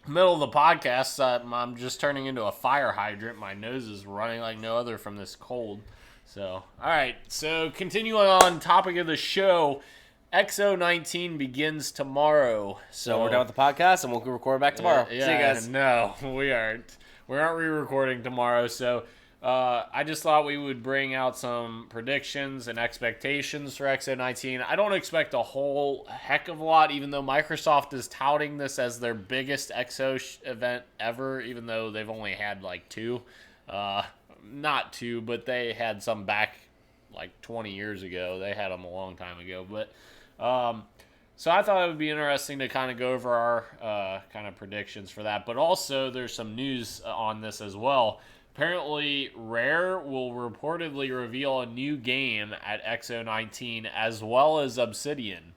middle of the podcast, I'm just turning into a fire hydrant. My nose is running like no other from this cold. So, all right. So continuing on topic of the show, X019 begins tomorrow. So we're done with the podcast, and we'll record back tomorrow. Yeah, see you guys. No, we aren't. We aren't re-recording tomorrow. So I just thought we would bring out some predictions and expectations for X019. I don't expect a whole heck of a lot, even though Microsoft is touting this as their biggest XO event ever, even though they've only had like 2. Not 2, but they had some back like 20 years ago. They had them a long time ago. But so I thought it would be interesting to kind of go over our kind of predictions for that. But also there's some news on this as well. Apparently, Rare will reportedly reveal a new game at X019 as well as Obsidian.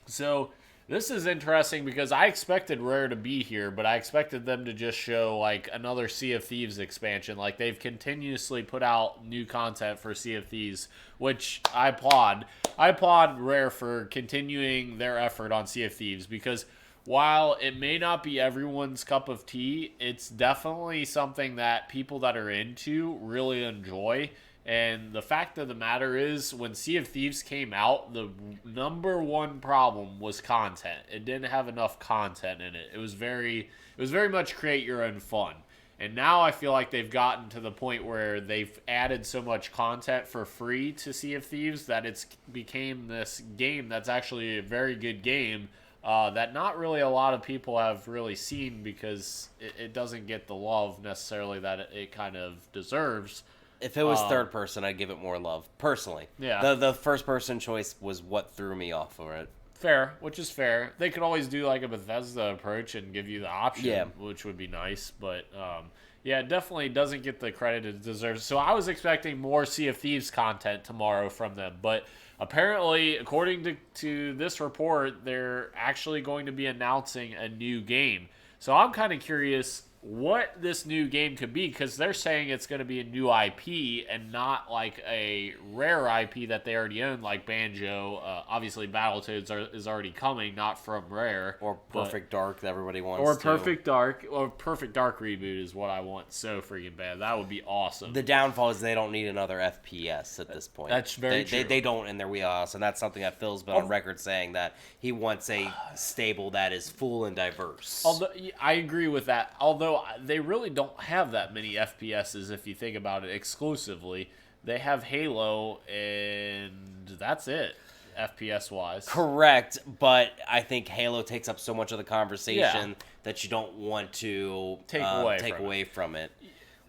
So this is interesting because I expected Rare to be here, but I expected them to just show like another Sea of Thieves expansion. Like they've continuously put out new content for Sea of Thieves, which I applaud. I applaud Rare for continuing their effort on Sea of Thieves because while it may not be everyone's cup of tea, it's definitely something that people that are into really enjoy. And the fact of the matter is, when Sea of Thieves came out, the number one problem was content. It didn't have enough content in it. It was very much create your own fun. And now I feel like they've gotten to the point where they've added so much content for free to Sea of Thieves that it's became this game that's actually a very good game. That not really a lot of people have really seen because it doesn't get the love necessarily that it kind of deserves. If it was third person, I'd give it more love, personally. Yeah. The first person choice was what threw me off for it. Fair, which is fair. They could always do like a Bethesda approach and give you the option, yeah, which would be nice. But yeah, it definitely doesn't get the credit it deserves. So I was expecting more Sea of Thieves content tomorrow from them, but apparently, according to this report, they're actually going to be announcing a new game. So I'm kind of curious what this new game could be because they're saying it's going to be a new IP and not like a Rare IP that they already own, like Banjo. Obviously, Battletoads is already coming, not from Rare. Or Perfect Dark that everybody wants. Or Perfect Dark. Or Perfect Dark reboot is what I want so freaking bad. That would be awesome. The downfall is they don't need another FPS at this point. That's very true. They don't in their wheelhouse, and that's something that Phil's been on record saying that he wants a stable that is full and diverse. Although I agree with that. Although they really don't have that many FPSs if you think about it exclusively. They have Halo, and that's it, FPS-wise. Correct, but I think Halo takes up so much of the conversation that you don't want to take away from it.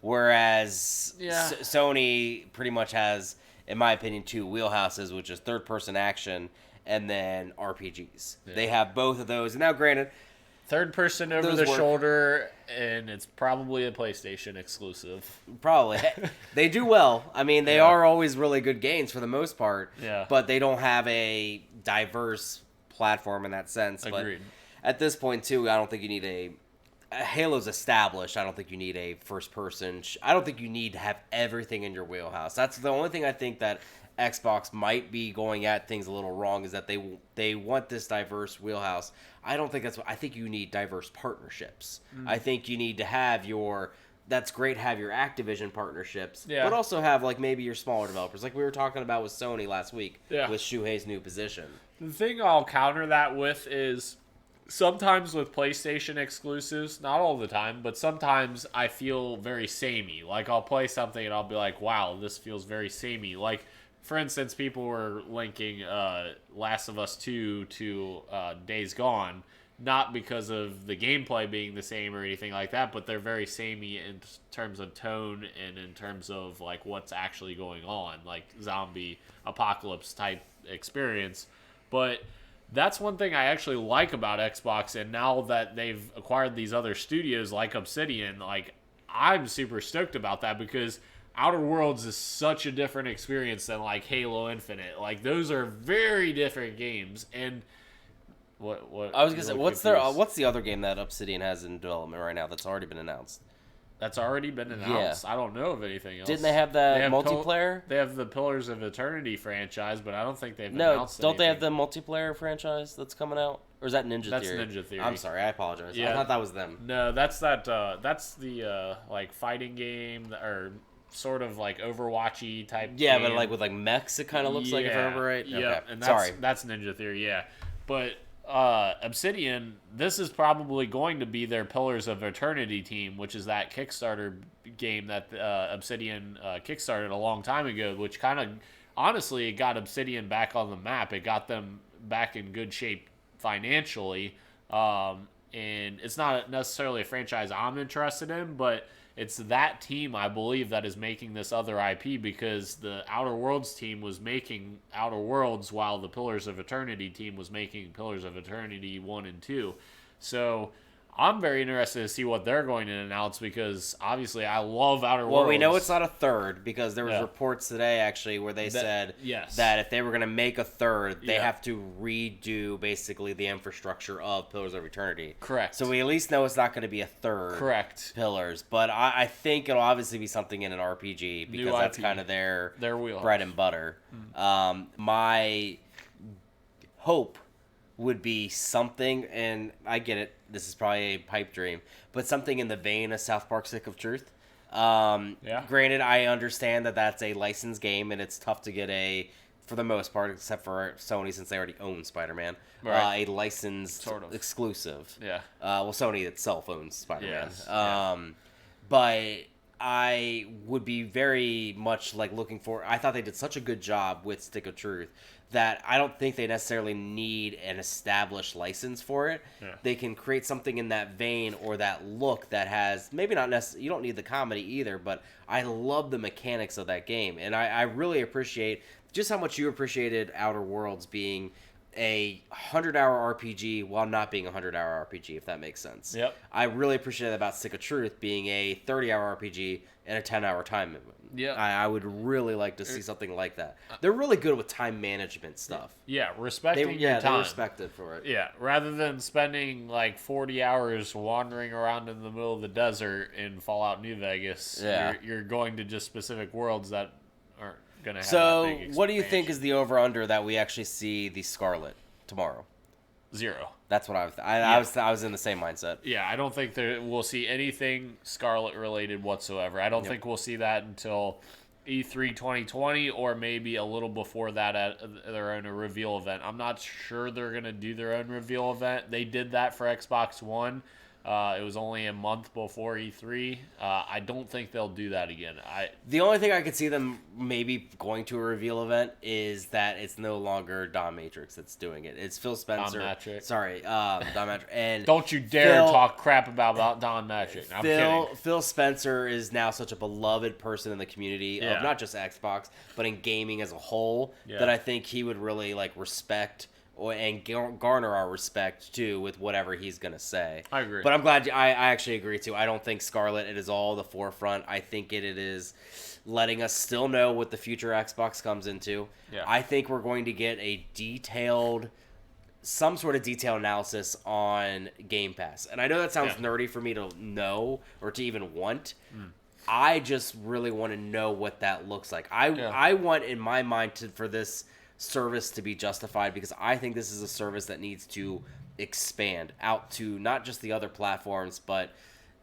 Whereas Sony pretty much has, in my opinion, 2 wheelhouses, which is third-person action and then RPGs. Yeah. They have both of those. And now, granted, third person over the shoulder, and it's probably a PlayStation exclusive. Probably. They do well. I mean, they are always really good games for the most part. Yeah. But they don't have a diverse platform in that sense. Agreed. But at this point, too, I don't think you need a Halo's established. I don't think you need a first person. I don't think you need to have everything in your wheelhouse. That's the only thing I think that Xbox might be going at things a little wrong is that they want this diverse wheelhouse. I don't think that's what I think you need diverse partnerships. I think you need to have that's great to have your Activision partnerships, but also have like maybe your smaller developers like we were talking about with Sony last week with Shuhei's new position. The thing I'll counter that with is sometimes with PlayStation exclusives, not all the time, but sometimes I feel very samey. Like I'll play something and I'll be like, wow, this feels very samey. Like for instance, people were linking Last of Us 2 to Days Gone, not because of the gameplay being the same or anything like that, but they're very samey in terms of tone and in terms of like what's actually going on, like zombie apocalypse type experience. But that's one thing I actually like about Xbox, and now that they've acquired these other studios like Obsidian, like I'm super stoked about that because Outer Worlds is such a different experience than like Halo Infinite. Like those are very different games. And what I was gonna say, what's the other game that Obsidian has in development right now that's already been announced? That's already been announced. I don't know of anything else. Didn't they have that multiplayer? They have the Pillars of Eternity franchise, but I don't think they've announced anything. Don't they have the multiplayer franchise that's coming out? Or is that Ninja Theory? That's Ninja Theory. I'm sorry, I apologize. I thought that was them. No, that's the like fighting game or sort of like Overwatchy type game. But like with like mechs, it kind of looks like, if I remember right. Yeah, okay. And that's Ninja Theory, But Obsidian, this is probably going to be their Pillars of Eternity team, which is that Kickstarter game that Obsidian kickstarted a long time ago, which kind of, honestly, it got Obsidian back on the map. It got them back in good shape financially. And it's not necessarily a franchise I'm interested in, but it's that team, I believe, that is making this other IP, because the Outer Worlds team was making Outer Worlds while the Pillars of Eternity team was making Pillars of Eternity 1 and 2. So I'm very interested to see what they're going to announce, because obviously I love Outer Worlds. Well, we know it's not a third, because there was reports today actually where they said that if they were going to make a third, they have to redo basically the infrastructure of Pillars of Eternity. Correct. So we at least know it's not going to be a third. Correct. Pillars, but I think it'll obviously be something in an RPG, because that's kind of their wheelhouse. Bread and butter. My hope would be something, and I get it, this is probably a pipe dream, but something in the vein of South Park Stick of Truth. Granted, I understand that that's a licensed game, and it's tough to get for the most part, except for Sony, since they already own Spider-Man, a licensed exclusive. Yeah. Well, Sony itself owns Spider-Man. Yes. But I would be very much looking for. I thought they did such a good job with Stick of Truth that I don't think they necessarily need an established license for it. Yeah. They can create something in that vein or that look that has maybe not necessarily. You don't need the comedy either, but I love the mechanics of that game, and I really appreciate just how much you appreciated Outer Worlds being a 100-hour RPG while not being a 100-hour RPG, if that makes sense. Yep. I really appreciate that about Stick of Truth being a 30-hour RPG and a 10-hour time limit. Yeah. I would really like to see something like that. They're really good with time management stuff. Yeah, respecting your time. They're respected for it. Yeah, rather than spending 40 hours wandering around in the middle of the desert in Fallout New Vegas, you're going to just specific worlds that aren't going to have that big expansion. What do you think is the over-under that we actually see the Scarlet tomorrow? 0. That's what I was in the same mindset. Yeah, I don't think we'll see anything Scarlet related whatsoever. I don't think we'll see that until E3 2020, or maybe a little before that at their own reveal event. I'm not sure they're going to do their own reveal event. They did that for Xbox One. It was only a month before E3. I don't think they'll do that again. The only thing I could see them maybe going to a reveal event is that it's no longer Don Matrix that's doing it. It's Phil Spencer. Don Matrix. Sorry, Don Matrix. And don't you dare talk crap about Don Matrix. I'm kidding. Phil Spencer is now such a beloved person in the community of not just Xbox, but in gaming as a whole, that I think he would really respect and garner our respect too with whatever he's gonna say. I agree, but I'm glad I actually agree too. I don't think Scarlet it is all the forefront. I think it is letting us still know what the future Xbox comes into. Yeah. I think we're going to get some sort of detailed analysis on Game Pass, and I know that sounds nerdy for me to know or to even want. I just really want to know what that looks like. I want in my mind for this service to be justified, because I think this is a service that needs to expand out to not just the other platforms, but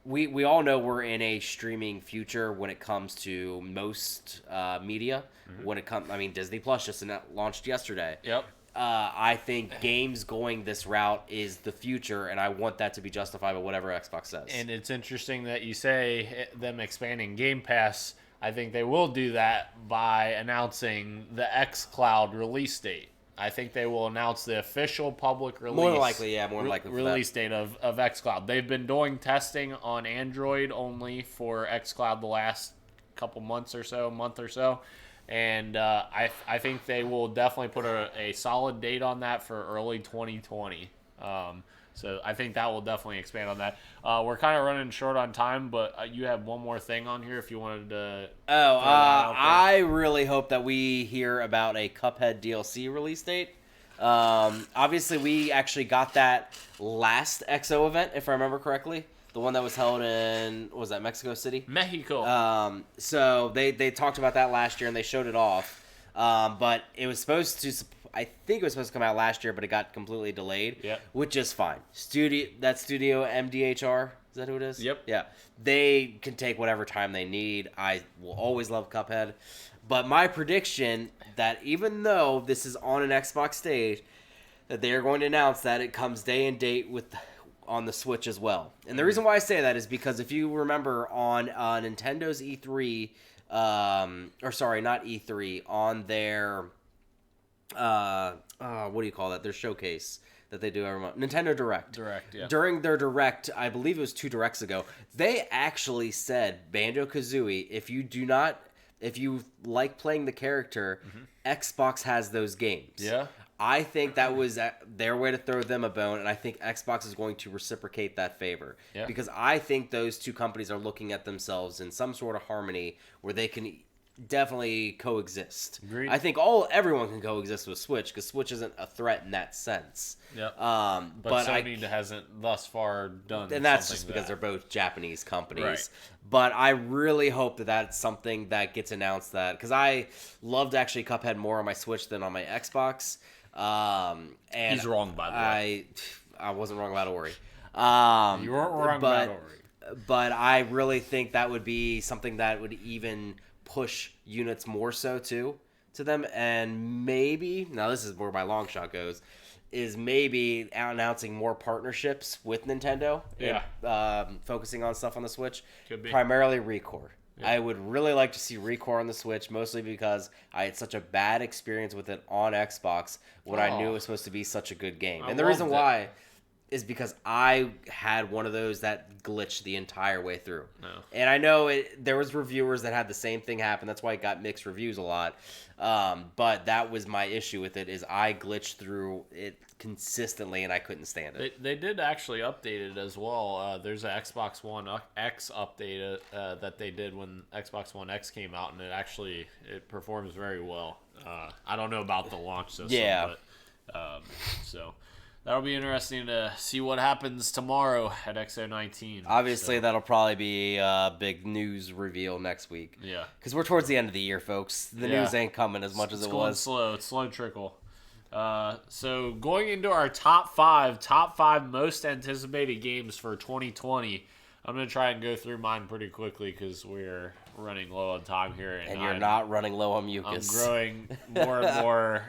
we all know we're in a streaming future when it comes to most media. When it comes, Disney Plus just launched yesterday. Yep. I think games going this route is the future, and I want that to be justified by whatever Xbox says. And it's interesting that you say them expanding Game Pass. I think they will do that by announcing the xCloud release date. I think they will announce the official public release. More likely release date of xCloud. They've been doing testing on Android only for xCloud the last month or so. And I think they will definitely put a solid date on that for early 2020. So I think that will definitely expand on that. We're kind of running short on time, but you have one more thing on here if you wanted to. I really hope that we hear about a Cuphead DLC release date. Obviously, we actually got that last XO event, if I remember correctly. The one that was held in, what was that, Mexico City? Mexico. So they talked about that last year, and they showed it off. But it was supposed to, I think it was supposed to come out last year, but it got completely delayed. Yep. Which is fine. Studio MDHR, is that who it is? Yep. Yeah. They can take whatever time they need. I will always love Cuphead. But my prediction that even though this is on an Xbox stage, that they are going to announce that it comes day and date on the Switch as well. And the reason why I say that is because if you remember on Nintendo's E3, or sorry, not E3, on their what do you call that? Their showcase that they do every month. Nintendo Direct. Direct, yeah. During their Direct, I believe it was 2 Directs ago, they actually said, Banjo-Kazooie, if you like playing the character, Xbox has those games. Yeah. I think that was their way to throw them a bone, and I think Xbox is going to reciprocate that favor. Yeah. Because I think those two companies are looking at themselves in some sort of harmony where they can definitely coexist. Agreed. I think everyone can coexist with Switch because Switch isn't a threat in that sense. Yeah. But Sony hasn't thus far done. And that's just because they're both Japanese companies. Right. But I really hope that that's something that gets announced, that because I loved actually Cuphead more on my Switch than on my Xbox. And he's wrong, by the way. I wasn't wrong about Ori. You weren't wrong about Ori. But I really think that would be something that would even push units more so to them, and maybe, now this is where my long shot goes, is maybe announcing more partnerships with Nintendo. Yeah. And, focusing on stuff on the Switch. Could be. Primarily Recore. Yeah. I would really like to see Recore on the Switch, mostly because I had such a bad experience with it on Xbox when I knew it was supposed to be such a good game. And the reason why is because I had one of those that glitched the entire way through. No. And I know there was reviewers that had the same thing happen. That's why it got mixed reviews a lot. But that was my issue with it, is I glitched through it consistently and I couldn't stand it. They did actually update it as well. There's an Xbox One X update that they did when Xbox One X came out, and it performs very well. I don't know about the launch system, but so that'll be interesting to see what happens tomorrow at X019. Obviously, that'll probably be a big news reveal next week. Yeah. Because we're towards the end of the year, folks. The news ain't coming as much as it was. It's slow. It's slow trickle. So going into our top five most anticipated games for 2020. I'm going to try and go through mine pretty quickly because we're running low on time here. And you're not running low on mucus. I'm growing more and more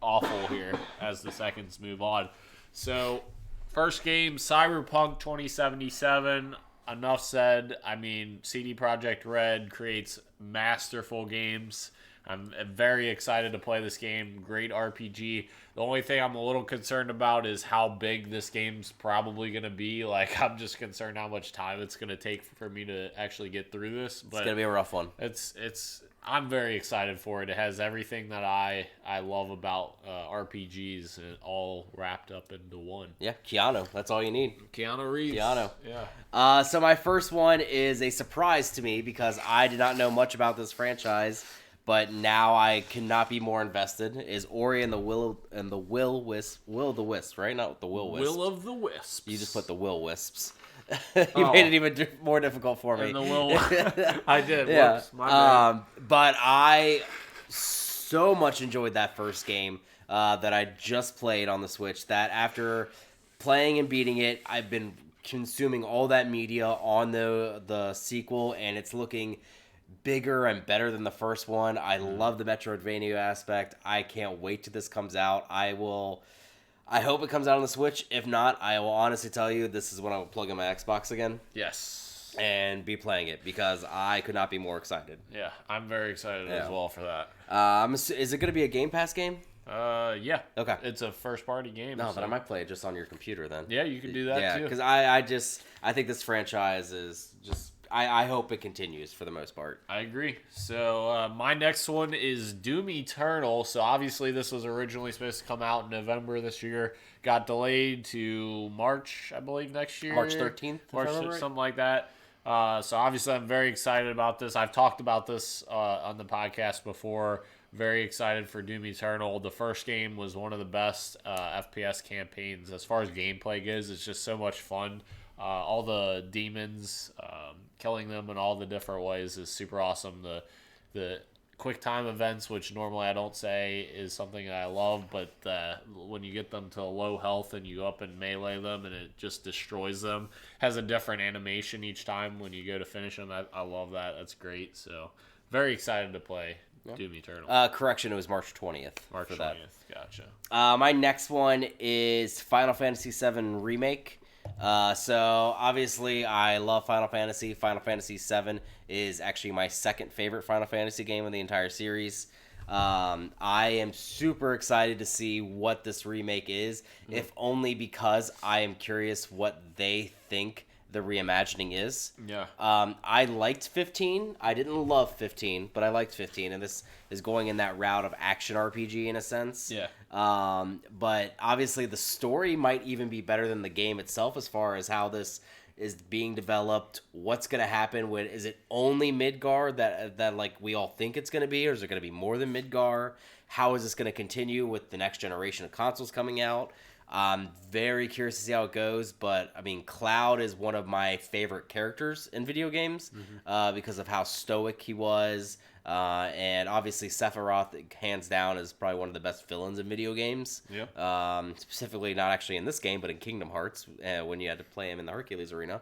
awful here as the seconds move on. So, first game, Cyberpunk 2077. Enough said. I mean, CD Projekt Red creates masterful games. I'm very excited to play this game. Great RPG. The only thing I'm a little concerned about is how big this game's probably going to be. Like, I'm just concerned how much time it's going to take for me to actually get through this. But it's going to be a rough one. I'm very excited for it. It has everything that I love about RPGs, and all wrapped up into one. Yeah, Keanu. That's all you need. Keanu Reeves. Keanu. Yeah. So my first one is a surprise to me because I did not know much about this franchise, but now I cannot be more invested. Is Ori and the Will of the Wisps, right? Not the Will Wisps. Will of the Wisps. You just put the Will Wisps. You made it even more difficult for me. And the Will. I did. Yeah. Whoops, my bad. But I so much enjoyed that first game that I just played on the Switch, that after playing and beating it, I've been consuming all that media on the sequel, and it's looking bigger and better than the first one. I love the Metroidvania aspect. I can't wait till this comes out. I hope it comes out on the Switch. If not, I will honestly tell you this is when I will plug in my Xbox again. Yes. And be playing it because I could not be more excited. Yeah, I'm very excited as well for that. Is it going to be a Game Pass game? Yeah. Okay. It's a first-party game. No, but I might play it just on your computer then. Yeah, you can do that too. Yeah, because I think this franchise is just... I hope it continues for the most part. I agree. So my next one is Doom Eternal. So obviously this was originally supposed to come out in November this year. Got delayed to March, I believe, next year. March 13th? Something like that. So obviously I'm very excited about this. I've talked about this on the podcast before. Very excited for Doom Eternal. The first game was one of the best FPS campaigns as far as gameplay goes. It's just so much fun. All the demons, killing them in all the different ways is super awesome. The quick time events, which normally I don't say is something that I love, but when you get them to low health and you go up and melee them and it just destroys them, has a different animation each time when you go to finish them. I love that. That's great. So very excited to play Doom Eternal. Correction, it was March 20th. March for 20th. that. Gotcha. My next one is Final Fantasy VII Remake. So obviously I love Final Fantasy. Final Fantasy VII is actually my second favorite Final Fantasy game in the entire series. I am super excited to see what this remake is, if only because I am curious what they think the reimagining is. Yeah. I liked 15. I didn't love 15, but I liked 15, and this is going in that route of action RPG in a sense. Yeah. But obviously the story might even be better than the game itself as far as how this is being developed. What's going to happen with, is it only Midgar that like we all think it's going to be, or is it going to be more than Midgar? How is this going to continue with the next generation of consoles coming out? I'm very curious to see how it goes, but I mean, Cloud is one of my favorite characters in video games because of how stoic he was, and obviously Sephiroth, hands down, is probably one of the best villains in video games. Yeah. Specifically, not actually in this game, but in Kingdom Hearts when you had to play him in the Hercules arena.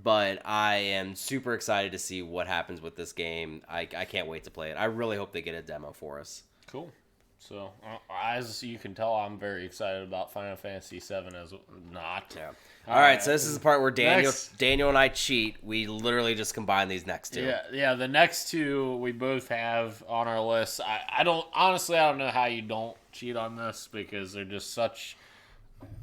But I am super excited to see what happens with this game. I can't wait to play it. I really hope they get a demo for us. Cool. So, as you can tell, I'm very excited about Final Fantasy VII as not. Yeah. All right, so this is the part where Daniel and I cheat. We literally just combine these next two. Yeah. The next two we both have on our list. I don't know how you don't cheat on this because they're just such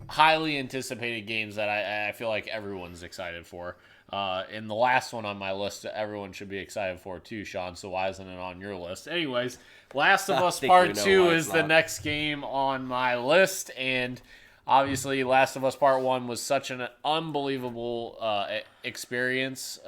highly anticipated games that I feel like everyone's excited for. And the last one on my list that everyone should be excited for too, Sean, so why isn't it on your list? Anyways, Last of Us Part 2 is the next game on my list, and obviously Last of Us Part 1 was such an unbelievable experience,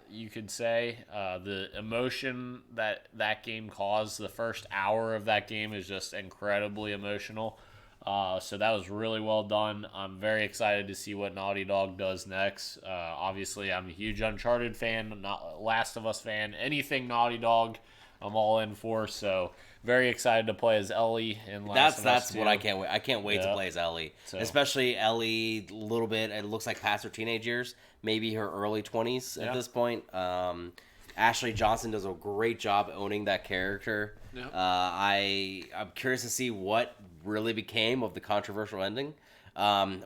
you could say. The emotion that game caused, the first hour of that game is just incredibly emotional. So that was really well done. I'm very excited to see what Naughty Dog does next. Obviously, I'm a huge Uncharted fan, not Last of Us fan. Anything Naughty Dog, I'm all in for. So very excited to play as Ellie in Last of Us. That's what I can't wait. I can't wait to play as Ellie, especially Ellie. A little bit. It looks like past her teenage years, maybe her early 20s at this point. Ashley Johnson does a great job owning that character. Yeah. I'm curious to see what really became of the controversial ending.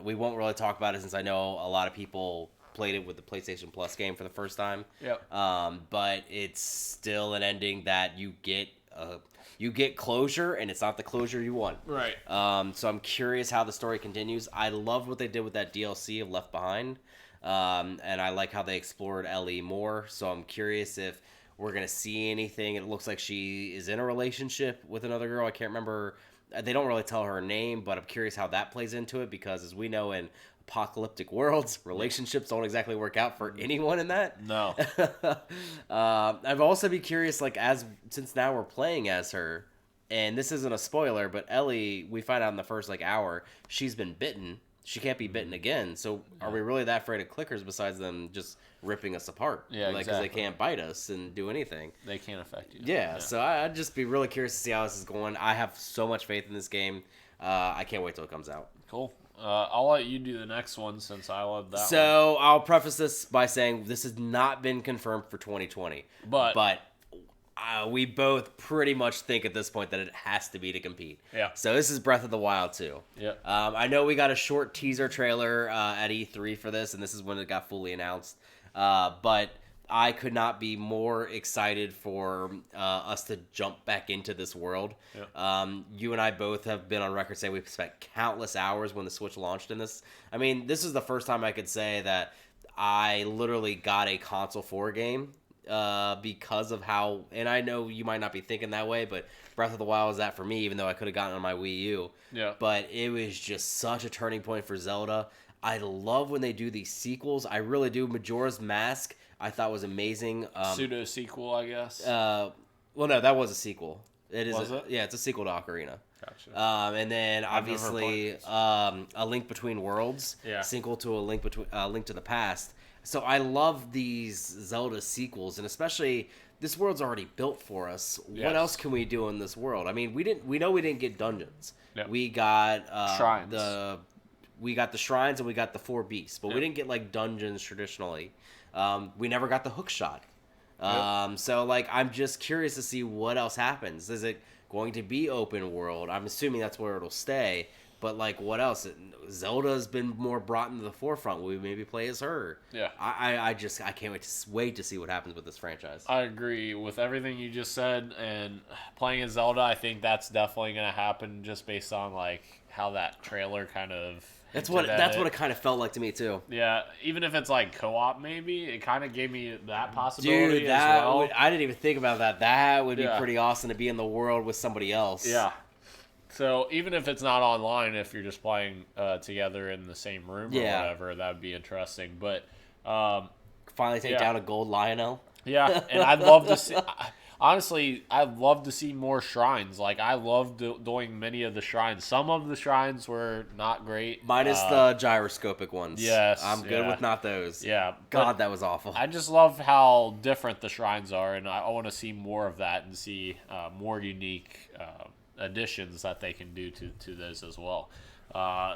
We won't really talk about it since I know a lot of people played it with the PlayStation Plus game for the first time. Yep. But it's still an ending that you get closure, and it's not the closure you want. Right. So I'm curious how the story continues. I love what they did with that DLC of Left Behind. And I like how they explored Ellie more. So I'm curious if we're going to see anything. It looks like she is in a relationship with another girl. I can't remember. They don't really tell her name, but I'm curious how that plays into it because, as we know, in apocalyptic worlds, relationships don't exactly work out for anyone in that. No. I've also be curious, like, since now we're playing as her, and this isn't a spoiler, but Ellie, we find out in the first, hour, she's been bitten. She can't be bitten again. So are we really that afraid of clickers besides them just ripping us apart? Yeah, because they can't bite us and do anything. They can't affect you. Yeah, so I'd just be really curious to see how this is going. I have so much faith in this game. I can't wait till it comes out. Cool. I'll let you do the next one since I love that one. So I'll preface this by saying this has not been confirmed for 2020. But we both pretty much think at this point that it has to be to compete. Yeah. So this is Breath of the Wild 2. Yeah. I know we got a short teaser trailer at E3 for this, and this is when it got fully announced. But I could not be more excited for us to jump back into this world. Yeah. You and I both have been on record saying we've spent countless hours when the Switch launched in this. I mean, this is the first time I could say that I literally got a console 4 game. Because of how, and I know you might not be thinking that way, but Breath of the Wild was that for me, even though I could have gotten on my Wii U. Yeah. But it was just such a turning point for Zelda. I love when they do these sequels. I really do. Majora's Mask, I thought was amazing. Pseudo sequel, I guess. Well, no, that was a sequel. Was it? Yeah, it's a sequel to Ocarina. Gotcha. And then obviously A Link Between Worlds. Yeah. Sequel to A Link to the Past. So I love these Zelda sequels, and especially this world's already built for us. Yes. What else can we do in this world? I mean, we know we didn't get dungeons. Yep. We got shrines. We got the shrines and we got the 4 beasts, but we didn't get dungeons traditionally. We never got the hook shot. So, like, I'm just curious to see what else happens. Is it going to be open world? I'm assuming that's where it'll stay. But, like, what else? Zelda's been more brought into the forefront. Will we maybe play as her? Yeah. I can't wait to see what happens with this franchise. I agree with everything you just said. And playing as Zelda, I think that's definitely going to happen just based on, like, how that trailer kind of... That's what it kind of felt like to me, too. Yeah, even if it's, like, co-op maybe, it kind of gave me that possibility as well. I didn't even think about that. That would be pretty awesome to be in the world with somebody else. Yeah. So even if it's not online, if you're just playing together in the same room or whatever, that would be interesting. But finally take down a gold Lionel. Yeah, and I'd love to see... Honestly, I'd love to see more shrines. Like, I love doing many of the shrines. Some of the shrines were not great. Minus the gyroscopic ones. Yes. I'm good with not those. Yeah. God, that was awful. I just love how different the shrines are, and I want to see more of that and see more unique additions that they can do to those as well.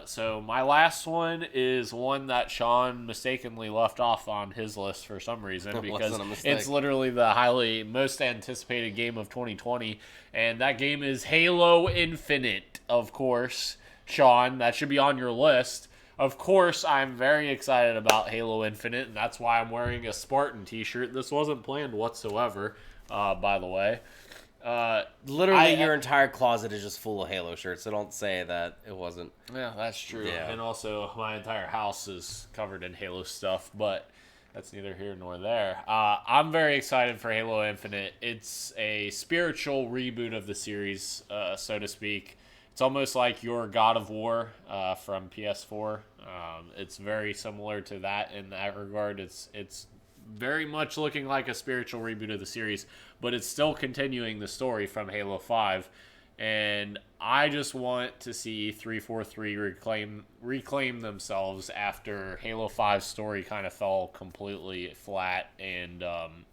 So my last one is one that Sean mistakenly left off on his list for some reason because it's literally the most anticipated game of 2020, and that game is Halo Infinite, of course. Sean, that should be on your list. Of course, I'm very excited about Halo Infinite, and that's why I'm wearing a Spartan t-shirt. This wasn't planned whatsoever, by the way. Literally, your entire closet is just full of Halo shirts, so don't say that it wasn't. Yeah, that's true. Yeah. And also, my entire house is covered in Halo stuff, but that's neither here nor there. I'm very excited for Halo Infinite. It's a spiritual reboot of the series, so to speak. It's almost like your God of War from PS4. It's very similar to that in that regard. It's very much looking like a spiritual reboot of the series, but it's still continuing the story from Halo 5. And I just want to see 343 reclaim themselves after Halo 5's story kind of fell completely flat and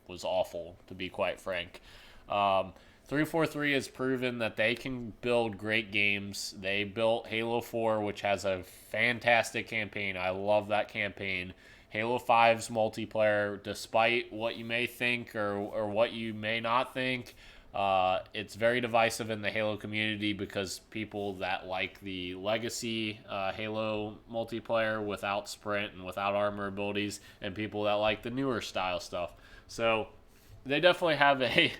was awful, to be quite frank. 343 has proven that they can build great games. They built Halo 4, which has a fantastic campaign. I love that campaign. Halo 5's multiplayer, despite what you may think or what you may not think, it's very divisive in the Halo community because people that like the legacy Halo multiplayer without sprint and without armor abilities, and people that like the newer style stuff. So they definitely have a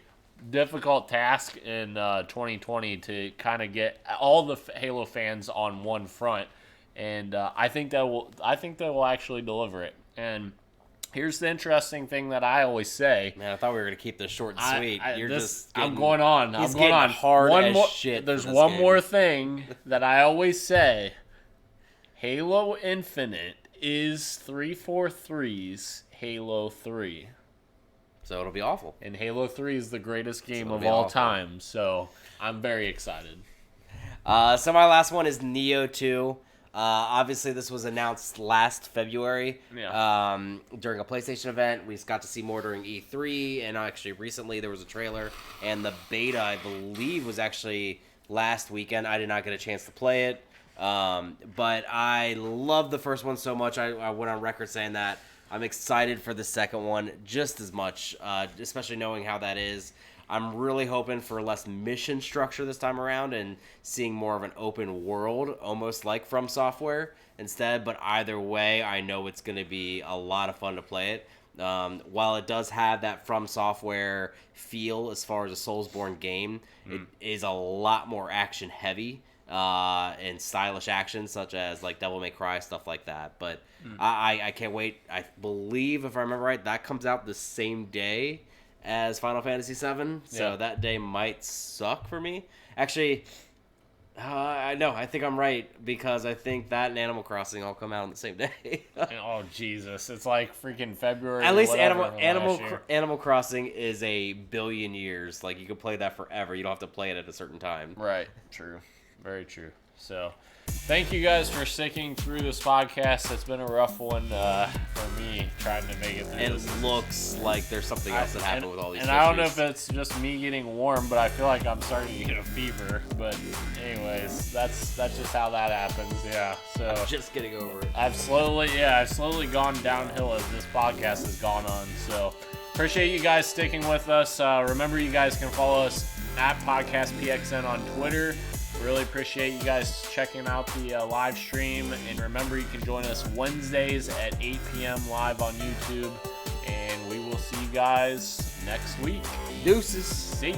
difficult task in 2020 to kind of get all the Halo fans on one front, and I think they will actually deliver it. And here's the interesting thing that I always say. Man, I thought we were gonna keep this short and sweet. I'm going on. He's getting hard as shit. There's one more thing that I always say. Halo Infinite is 343's Halo 3. So it'll be awful. And Halo 3 is the greatest game of all time. So I'm very excited. So my last one is Neo 2. Obviously, this was announced last February during a PlayStation event. We got to see more during E3, and actually recently there was a trailer, and the beta, I believe, was actually last weekend. I did not get a chance to play it, but I love the first one so much. I went on record saying that I'm excited for the second one just as much, especially knowing how that is. I'm really hoping for less mission structure this time around and seeing more of an open world, almost like From Software instead. But either way, I know it's going to be a lot of fun to play it. While it does have that From Software feel as far as a Soulsborne game, it is a lot more action heavy and stylish action, such as like Devil May Cry, stuff like that. But I can't wait. I believe, if I remember right, that comes out the same day as Final Fantasy VII, so that day might suck for me. Actually, I think I'm right, because I think that and Animal Crossing all come out on the same day. Oh, Jesus. It's like freaking February. At least Animal Crossing is a billion years. Like, you can play that forever. You don't have to play it at a certain time. Right. True. Very true. So, thank you guys for sticking through this podcast. It's been a rough one for me trying to make it through. It looks like there's something else that happened with all these. And I don't know if it's just me getting warm, but I feel like I'm starting to get a fever. But anyways, that's just how that happens. Yeah. So I'm just getting over it. I've slowly gone downhill as this podcast has gone on. So Appreciate you guys sticking with us. Remember, you guys can follow us at Podcast PXN on Twitter. Really appreciate you guys checking out the live stream. And remember, you can join us Wednesdays at 8 p.m. live on YouTube. And we will see you guys next week. Deuces. See ya.